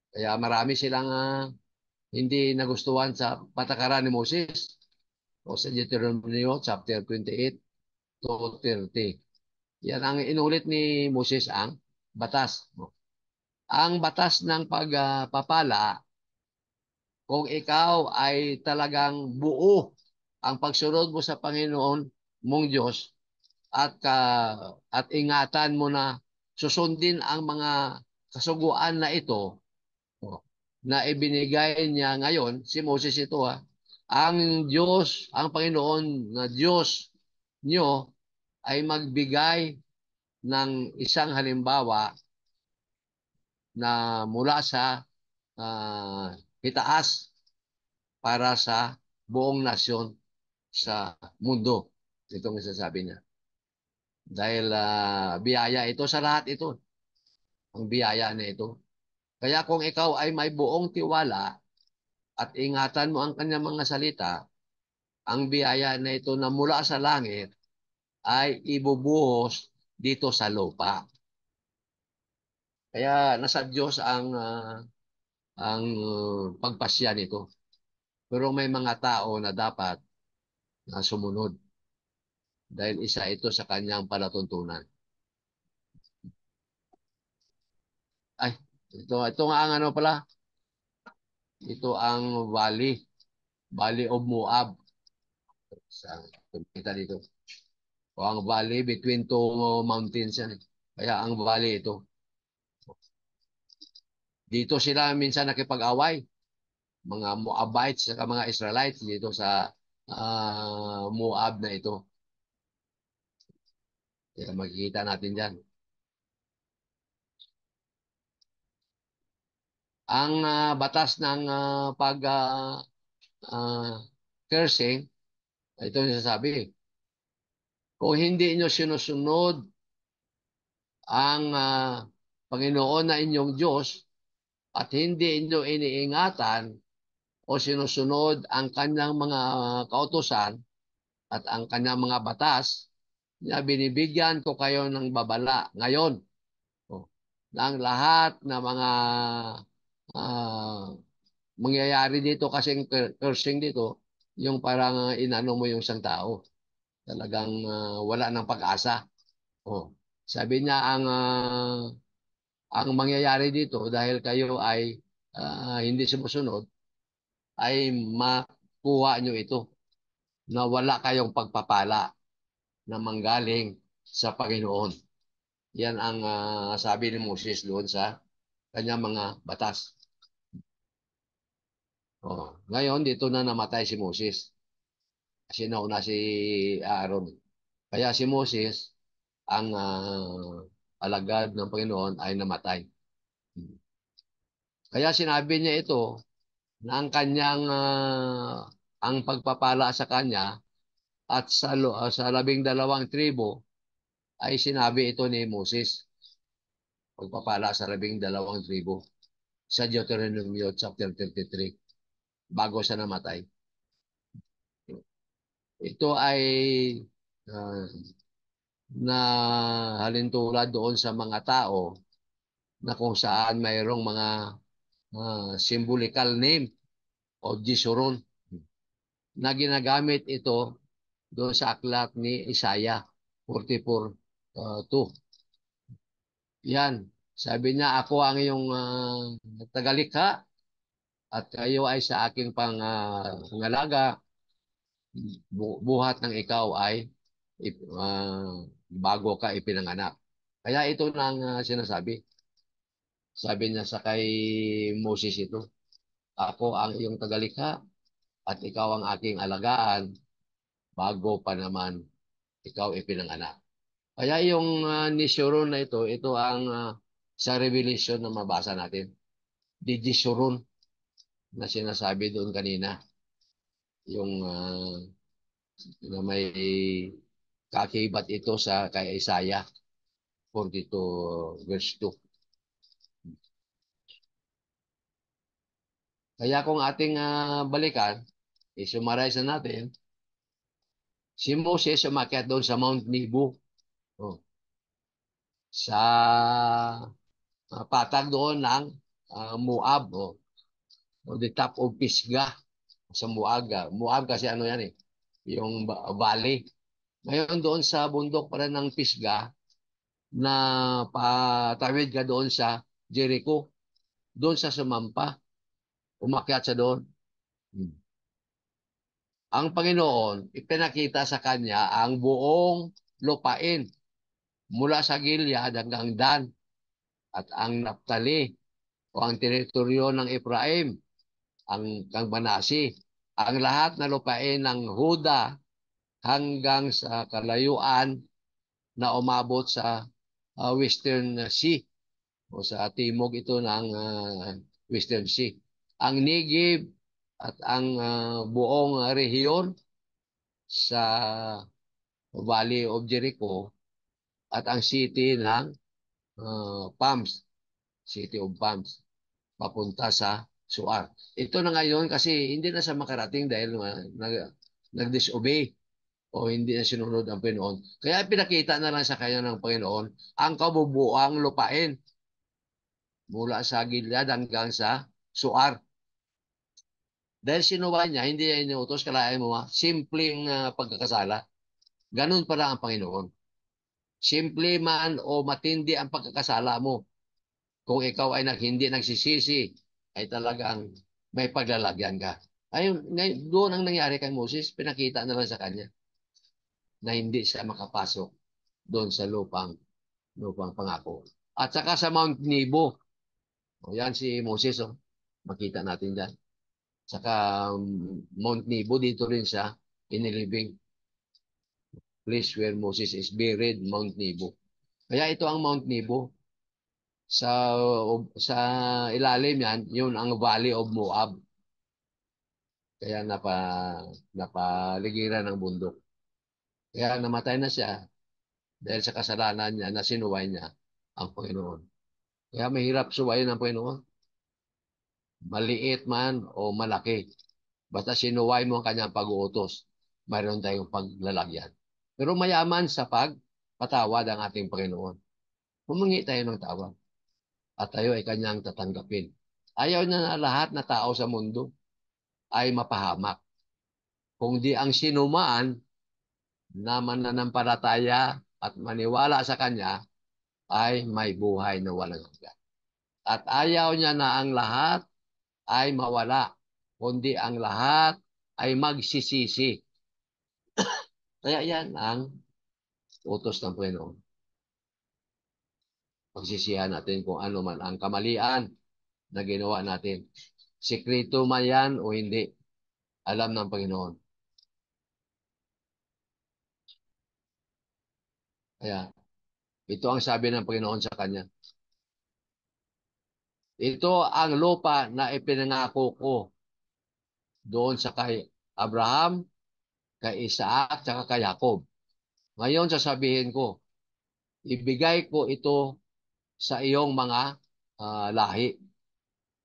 Kaya marami silang hindi nagustuhan sa patakaran ni Moses o sa Deuteronomy chapter 28 to 30. Yan ang inulit ni Moses ang batas. Ang batas ng pagpapala, kung ikaw ay talagang buo ang pagsunod mo sa Panginoon mong Diyos at ingatan mo na susundin ang mga kasuguan na ito na ibinigay niya ngayon, si Moses ito ang Diyos, ang Panginoon na Diyos nyo ay magbigay ng isang halimbawa na mula sa itaas para sa buong nasyon sa mundo. Ito ang sasabi niya. Dahil biyaya ito sa lahat ito. Ang biyaya na ito. Kaya kung ikaw ay may buong tiwala at ingatan mo ang kanyang mga salita, ang biyaya na ito na mula sa langit ay ibubuhos dito sa lupa. Kaya nasa Diyos ang pagpasya nito. Pero may mga tao na dapat na sumunod dahil isa ito sa kanyang palatuntunan. Ay, ito nga ang ano pala. Ito ang Valley of Moab. Sa kita dito. O ang valley between two mountains yan. Kaya ang valley ito. Dito sila minsan nakipag-away. Mga Moabites at mga Israelites dito sa Moab na ito. Kaya makikita natin dyan. Ang batas ng cursing, ito yung sasabi. Kung hindi nyo sinusunod ang Panginoon na inyong Diyos at hindi nyo iniingatan o sinusunod ang kanyang mga kautusan at ang kanyang mga batas, na binibigyan ko kayo ng babala ngayon. Ng lahat na mga uh, mangyayari dito kasing cursing dito, yung parang inano mo yung isang tao. Talagang wala ng pag-asa. Oh. Sabi niya ang mangyayari dito dahil kayo ay hindi sumusunod ay makuha nyo ito na wala kayong pagpapala na manggaling sa Panginoon. Yan ang sabi ni Moses doon sa kanyang mga batas. Oh. Ngayon, dito na namatay si Moses. Kasi nauna si Aaron. Kaya si Moses, ang alagad ng Panginoon ay namatay. Kaya sinabi niya ito na ang kanyang ang pagpapala sa kanya at sa 12 tribo ay sinabi ito ni Moses. Pagpapala sa 12 tribo sa Deuteronomy chapter 33 bago siya namatay. Ito ay uh, na halintulad doon sa mga tao na kung saan mayroong mga symbolical name o Jeshurun na ginagamit ito doon sa aklat ni Isaiah 44:2. Yan. Sabi niya, ako ang iyong tagalikha at kayo ay sa aking pangalaga. Buhat ng ikaw ay bago ka ipinanganak. Kaya ito na ang sinasabi. Sabi niya sa kay Moses ito, ako ang iyong tagalikha at ikaw ang aking alagaan bago pa naman ikaw ipinanganak. Kaya yung nisyoron na ito ang sa Revelation na mabasa natin. Didisyoron na sinasabi doon kanina. Yung na may kakibat ito sa kay Isaiah 42 verse 2. Kaya kung ating balikan, i-summarize na natin, si Moses umakyat doon sa Mount Nebo. Oh, sa patag doon ng Moab. The top of Pisgah sa Moab. Moab kasi ano yan eh, yung valley. Ngayon doon sa bundok pa rin ng Pisgah, na patawid ka doon sa Jericho, doon sa sumampa, umakyat sa doon. Hmm. Ang Panginoon, ipinakita sa kanya ang buong lupain mula sa Gilead hanggang Dan at ang Naphtali o ang teritoryo ng Ephraim, ang Manasi, ang lahat na lupain ng Huda hanggang sa kalayuan na umabot sa Western Sea o sa timog ito ng Western Sea. Ang Negev at ang buong rehiyon sa Valley of Jericho at ang city ng Palms, City of Palms, papunta sa Suar. Ito na ngayon kasi hindi na sa makarating dahil nag-disobey o hindi na sinunod ang Panginoon. Kaya pinakita na lang sa kanya ng Panginoon ang kabubuang lupain mula sa Gilead hanggang sa Suar. Dahil sinuwa niya, hindi niya inuutos, kalahin mo, simpleng pagkakasala. Ganun pala ang Panginoon. Simple man o matindi ang pagkakasala mo, kung ikaw ay hindi nagsisisi, ay talagang may paglalagyan ka. Ayun, doon ang nangyari kay Moses, pinakita na lang sa kanya na hindi siya makapasok doon sa lupang pangako. At saka sa Mount Nebo, o yan si Moses, makita natin dyan. Saka Mount Nebo, dito rin siya inilibing, place where Moses is buried, Mount Nebo. Kaya ito ang Mount Nebo. Sa ilalim yan, yun ang Valley of Moab. Kaya napaligiran ng bundok. Kaya namatay na siya dahil sa kasalanan niya na sinuway niya ang Panginoon. Kaya mahirap suwayin ang Panginoon. Maliit man o malaki. Basta sinuway mo ang kanyang pag-uutos, mayroon tayong paglalagyan. Pero mayaman sa pagpatawad ang ating Panginoon. Humingi tayo ng tawad at tayo ay kanyang tatanggapin. Ayaw niya na lahat na tao sa mundo ay mapahamak. Kung di ang sinuman na mananampalataya at maniwala sa kanya ay may buhay na walang hanggan. At ayaw niya na ang lahat ay mawala, kundi ang lahat ay magsisisi. Kaya yan ang utos ng Panginoon. Pagsisihan natin kung ano man ang kamalian na ginawa natin. Sikreto man yan o hindi, alam ng Panginoon. Kaya ito ang sabi ng Panginoon sa kanya. Ito ang lupa na ipinangako ko doon sa kay Abraham, kay Isaac, at kay Jacob. Ngayon sasabihin ko, ibigay ko ito sa iyong mga lahi.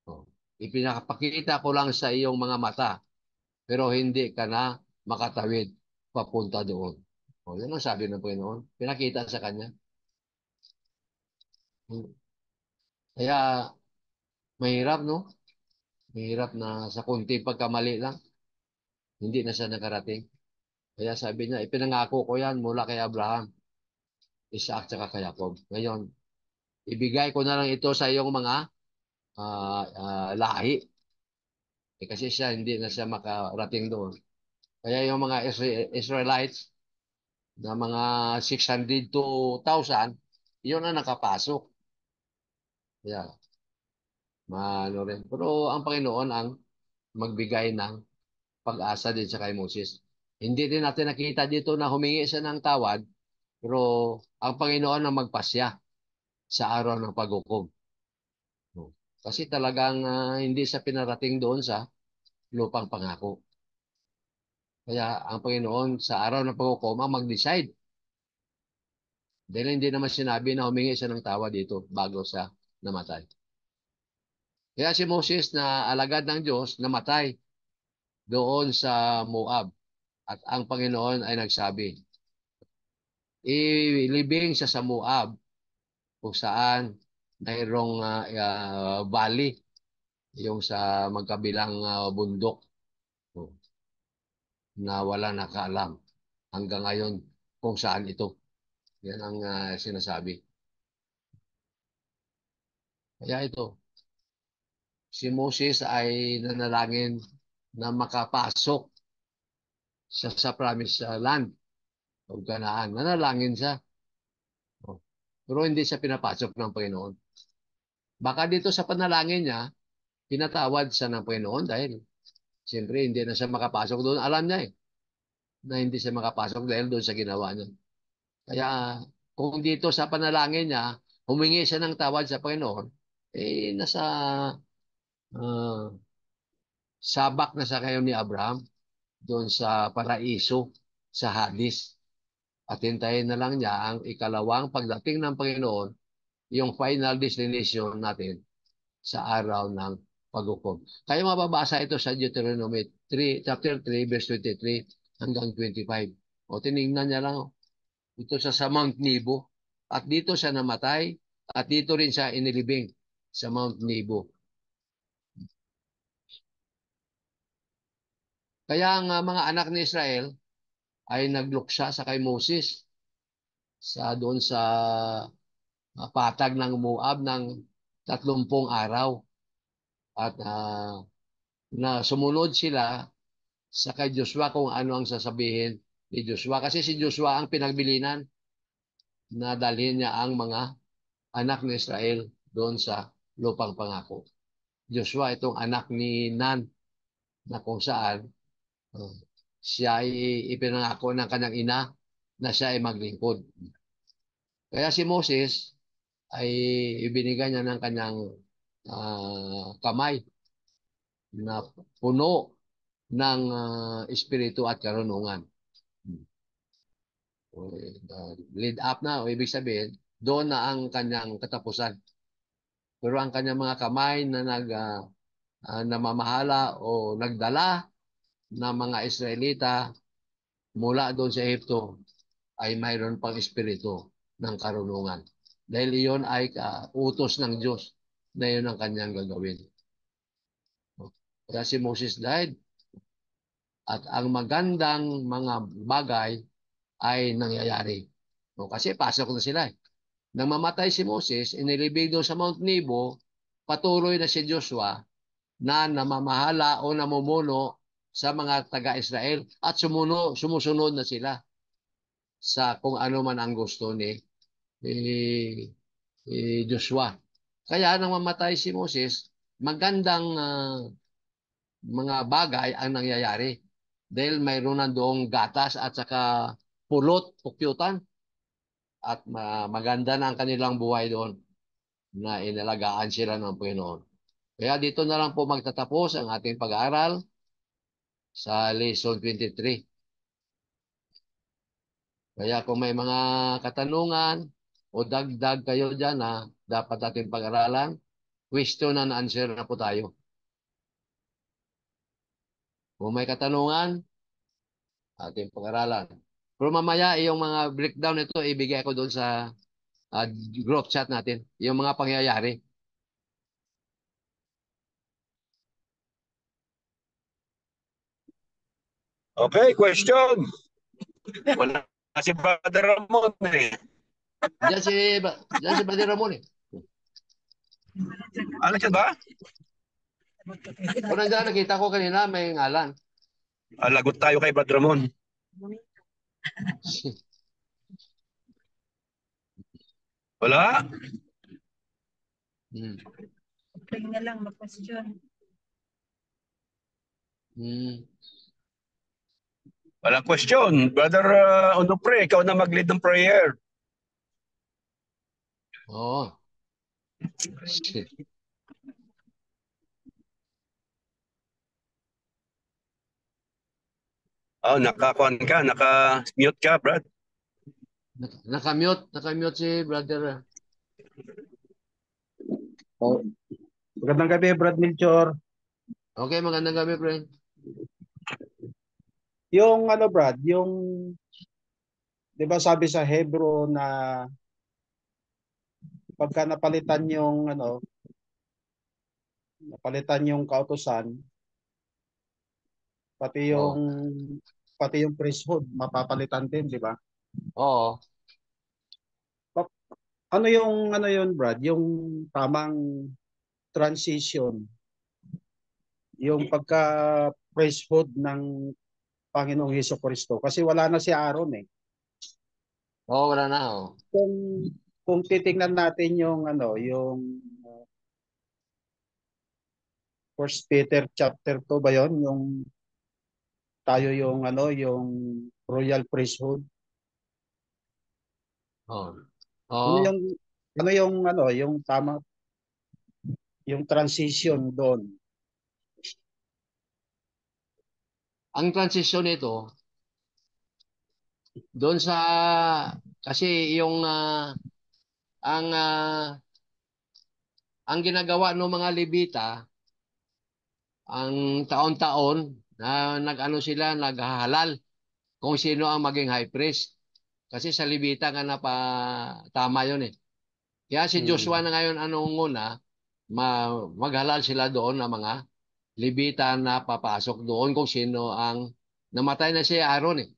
Oh. Ipinapakita ko lang sa iyong mga mata, pero hindi ka na makatawid papunta doon. O, yan ang sabi ng Panginoon. Pinakita sa kanya. Kaya mahirap, no? Mahirap na sa kunti pagkamali lang, hindi na siya nakarating. Kaya sabi niya, ipinangako ko yan mula kay Abraham, Isaac, at kay Jacob. Ngayon, ibigay ko na lang ito sa iyong mga lahi. Kasi siya, hindi na siya makarating doon. Kaya yung mga Israelites na mga 600 to 1,000, yun ang nakapasok. Kaya, maano rin. Pero ang Panginoon ang magbigay ng pag-asa din sa kay Moses. Hindi din natin nakita dito na humingi siya ng tawad, pero ang Panginoon ang magpasya sa araw ng paghukom. Kasi talagang hindi siya pinarating doon sa lupang pangako. Kaya ang Panginoon sa araw ng paghukom ang mag-decide. Dahil hindi naman sinabi na humingi siya ng tawad dito bago siya namatay. Kaya si Moses na alagad ng Diyos namatay doon sa Moab. At ang Panginoon ay nagsabi, ilibing siya sa Moab kung saan mayroong valley, yung sa magkabilang bundok na wala nakaalam hanggang ngayon kung saan ito. Yan ang sinasabi. Kaya ito, si Moses ay nanalangin na makapasok siya sa promised land o Kanaan. Nanalangin siya. Oh. Pero hindi siya pinapasok ng Panginoon. Baka dito sa panalangin niya, pinatawad siya ng Panginoon dahil siyempre hindi na siya makapasok doon. Alam niya na hindi siya makapasok dahil doon sa ginawa niya. Kaya kung dito sa panalangin niya, humingi siya ng tawad sa Panginoon, nasa uh, sabak na sa kayo ni Abraham doon sa paraiso, sa Hades. At hintayin na lang niya ang ikalawang pagdating ng Panginoon, yung final destination natin sa araw ng paghukom. Kaya mababasa ito sa Deuteronomy 3, chapter 3, verse 23 hanggang 25. O tinignan niya lang, ito sa Mount Nebo. At dito siya namatay, at dito rin siya inilibing sa Mount Nebo. Kaya ang mga anak ni Israel ay nagluksa sa kay Moses sa doon sa patag ng Moab ng 30 araw. At na sumunod sila sa kay Joshua kung ano ang sasabihin ni Joshua. Kasi si Joshua ang pinagbilinan na dalhin niya ang mga anak ni Israel doon sa lupang pangako. Joshua itong anak ni Nan na kung saan uh, siya ay ipinangako ng kanyang ina na siya ay maglingkod. Kaya si Moses ay ibinigay niya ng kanyang kamay na puno ng espiritu at karunungan. Lead up na, o ibig sabihin, doon na ang kanyang katapusan. Pero ang kanyang mga kamay na namamahala o nagdala ng mga Israelita mula doon sa Ehipto ay mayroon pang espiritu ng karunungan. Dahil iyon ay utos ng Diyos na iyon ang kanyang gagawin. Kaya si Moses died at ang magandang mga bagay ay nangyayari. Kasi pasok na sila. Nang mamatay si Moses, inilibig doon sa Mount Nebo, patuloy na si Joshua na namamahala o namumuno sa mga taga-Israel at sumusunod na sila sa kung ano man ang gusto ni Joshua. Kaya nang mamatay si Moses, magandang mga bagay ang nangyayari dahil mayroon na doong gatas at saka pulot, pukyutan at maganda na ang kanilang buhay doon na inalagaan sila ng Panginoon. Kaya dito na lang po magtatapos ang ating pag-aaral sa lesson 23. Kaya kung may mga katanungan o dagdag kayo dyan na dapat natin pag-aralan, question and answer na po tayo. Kung may katanungan, ating pag-aralan. Pero mamaya, yung mga breakdown nito, ibigay ko doon sa uh, group chat natin. Yung mga pangyayari. Okay, question. Wala si Brother Ramon eh. Diyan si Brother Ramon eh. Ano siya ba? O nandiyan, nakita ko kanina may ngalan. Lagot tayo kay Brother Ramon. Wala. Hmm. Pray na lang, mag-question. Hmm. Walang question. Brother Onofre, ikaw na mag-lead ng prayer. Oo. Oh, naka-mute ka, Brad. Nakamute si Brother. Oh, magandang gabi, Brad Milchor. Okay, magandang gabi, friend. Yung ano, Brad, yung 'di ba sabi sa Hebro na pagka napalitan yung kautusan, pati yung Oo. pati yung priesthood mapapalitan din, 'di ba? Oo. Pa- ano yun, Brad, yung tamang transition, yung pagka priesthood ng Panginoong Hesukristo kasi wala na si Aaron eh. Oo, wala na. Oo. Kung kung titingnan natin yung yung First Peter chapter 2 ba yon, yung tayo yung royal priesthood. Oo. Ano Oo. yung yung tama yung transition doon. Ang transition nito, doon sa, kasi yung, ang, ang ginagawa ng mga Levita, ang taon-taon, na nag-ano sila, naghahalal kung sino ang maging high priest. Kasi sa Levita nga na pa, tama yun eh. Kaya si Joshua Mm. na ngayon anong una, maghalal sila doon ng mga Levita na papasok doon kung sino ang namatay na si Aaron eh.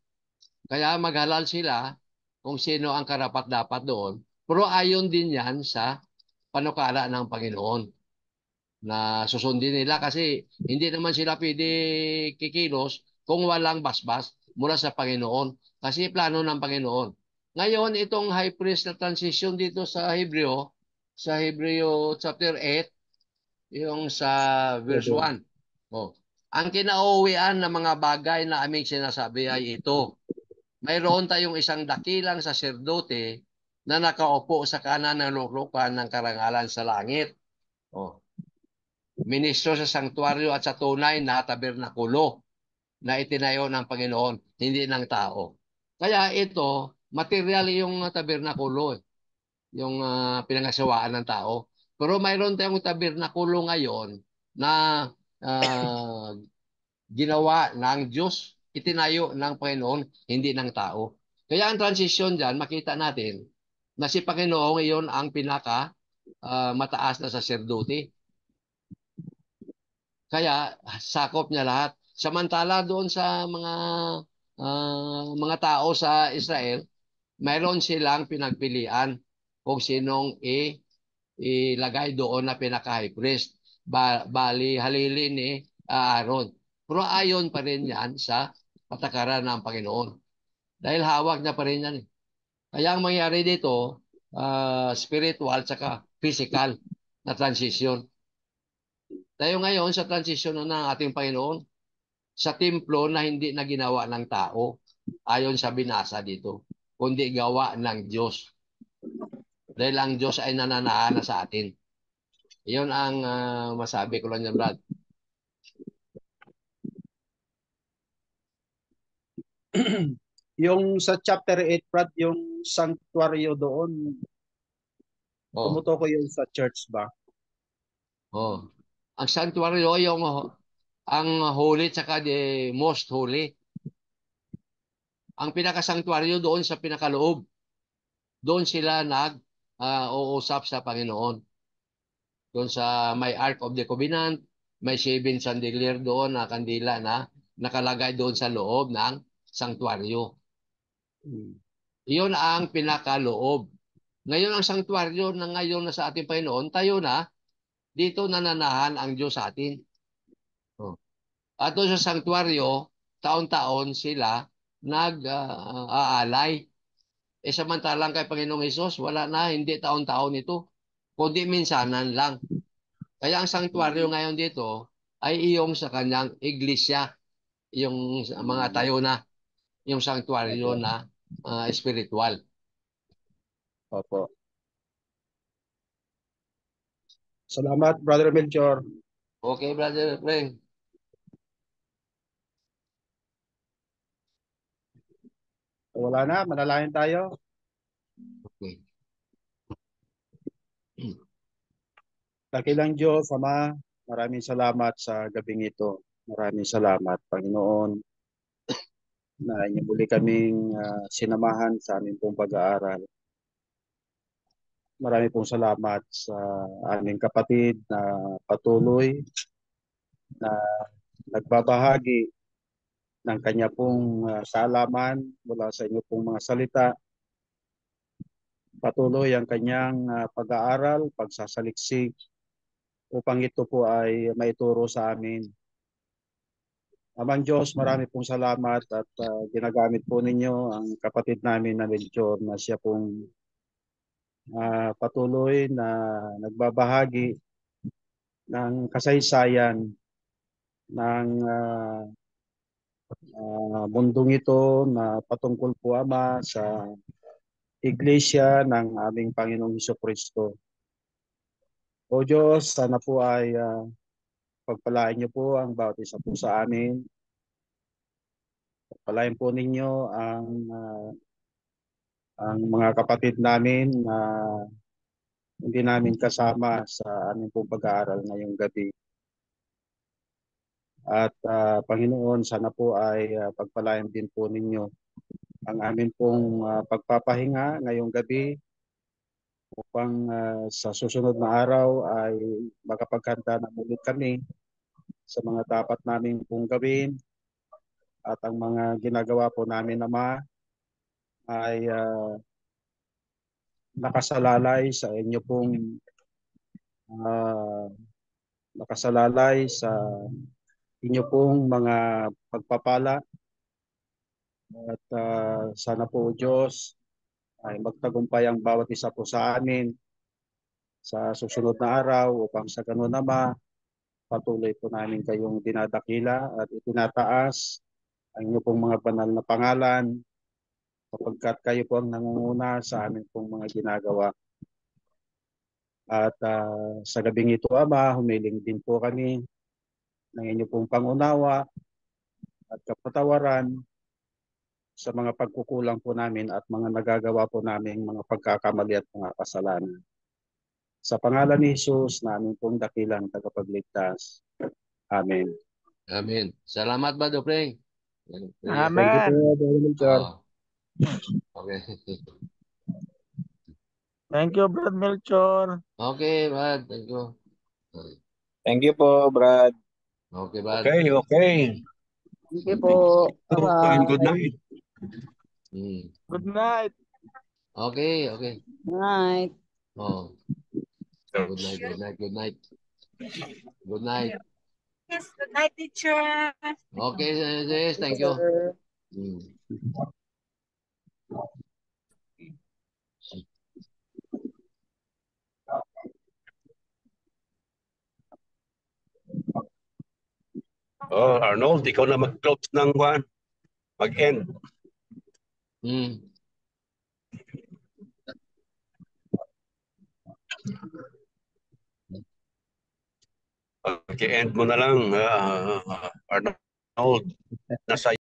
Kaya maghalal sila kung sino ang karapat-dapat doon. Pero ayon din yan sa panukala ng Panginoon na susundin nila kasi hindi naman sila pwede kikilos kung walang basbas mula sa Panginoon. Kasi plano ng Panginoon. Ngayon, itong high priest na transition dito sa Hebreo chapter 8, yung sa verse Pwede. 1. Oh. Ang kinauwian ng mga bagay na aming sinasabi ay ito. Mayroon tayong isang dakilang saserdote na nakaupo sa kanan ng luklukan ng karangalan sa langit. Oh. Ministro sa sanktuaryo at sa tunay na tabernakulo na itinayo ng Panginoon, hindi ng tao. Kaya ito, material yung tabernakulo, yung pinangasawaan ng tao. Pero mayroon tayong tabernakulo ngayon na uh, ginawa ng Diyos, itinayo ng Panginoon, hindi ng tao. Kaya ang transition dyan, makita natin na si Panginoon ngayon ang pinaka mataas na saserdote. Kaya sakop niya lahat. Samantala doon sa mga tao sa Israel, mayroon silang pinagpilian kung sinong ilagay doon na pinaka-high priest. Bali, halili ni Aaron. Pero ayon pa rin yan sa patakaran ng Panginoon. Dahil hawak niya pa rin yan. Kaya ang mangyari dito, spiritual tsaka physical na transition. Tayo ngayon sa transition ng ating Panginoon, sa templo na hindi na ginawa ng tao, ayon sa binasa dito, kundi gawa ng Diyos. Dahil ang Diyos ay nananahan sa atin. Iyon ang masabi ko lang yan, Brad. Yung sa chapter 8, Brad, yung sanctuaryo doon, Oh, tumutukoy yun sa church ba? oh. Ang sanctuary, yung ang holy tsaka the most holy. Ang pinakasanctuaryo doon sa pinakaloob. Doon sila uusap sa Panginoon. Doon sa may Ark of the Covenant, may seven chandelier doon na kandila na nakalagay doon sa loob ng sanctuaryo. Iyon ang pinakaloob. Ngayon ang sanktuaryo na ngayon na sa ating Panginoon, tayo na, dito nananahan ang Diyos sa atin. Oh. At doon sa sanktuaryo, taon-taon sila nag-aalay. Samantalang kay Panginoong Hesus, wala na, hindi taon-taon ito, kundi minsanan lang. Kaya ang sanktuaryo ngayon dito ay iyong sa kanyang iglesia, yung mga tayo na, yung sanktuaryo na spiritual. Opo. Salamat, Brother Melchor. Okay, Brother Frank. Wala na, manalangin tayo. Okay. Dakilang Diyos, Ama, maraming salamat sa gabing ito. Maraming salamat, Panginoon, na inyo muli kaming sinamahan sa aming pong pag-aaral. Marami pong salamat sa aming kapatid na patuloy na nagbabahagi ng kanya pong kaalaman mula sa inyo pong mga salita. Patuloy ang kanyang pag-aaral, pagsasaliksik, upang ito po ay maituro sa amin. Amang Diyos, marami pong salamat at ginagamit po ninyo ang kapatid namin na Melchor na siya pong patuloy na nagbabahagi ng kasaysayan ng mundong ito na patungkol po, Ama, sa Iglesia ng aming Panginoong Jesucristo. O Diyos, sana po ay pagpalain niyo po ang bawat isa po sa amin. Pagpalain po ninyo ang mga kapatid namin na hindi namin kasama sa aming pong pag-aaral ngayong gabi. At Panginoon, sana po ay pagpalain din po ninyo ang amin pong pagpapahinga ngayong gabi upang sa susunod na araw ay makapaghanda na muli kami sa mga dapat namin pong gawin at ang mga ginagawa po namin, Ama, ay nakasalalay sa inyo pong nakasalalay sa inyo pong mga pagpapala at sana po, Diyos, ay magtagumpay ang bawat isa po sa amin sa susunod na araw upang sa ganun, Ama, patuloy po namin kayong dinadakila at itinataas ang inyo pong mga banal na pangalan sapagkat kayo po ang nangunguna sa amin pong mga ginagawa. At sa gabing ito, Ama, humiling din po kami ng inyo pong pangunawa at kapatawaran sa mga pagkukulang po namin at mga nagagawa po namin mga pagkakamali at mga kasalanan. Sa pangalan ni Jesus na aming pong dakilang tagapagligtas. Amen. Amen. Salamat, Brother Frank. Thank you po, Brother Melchor. Okay. Thank you, Brad Melchor. Okay, Brad. Thank you. Thank you po, Brad. Okay, Brad. Okay, okay. Thank you po. And good night. Good night. Okay, okay. Night. Oh. Good night, good night, good night. Good night. Yes, good night, teacher. Okay, yes, thank you. Oh, Arnold, ikaw na mag-close ng one. Mag-end. Mag-end mo na lang, Arnold. Nasa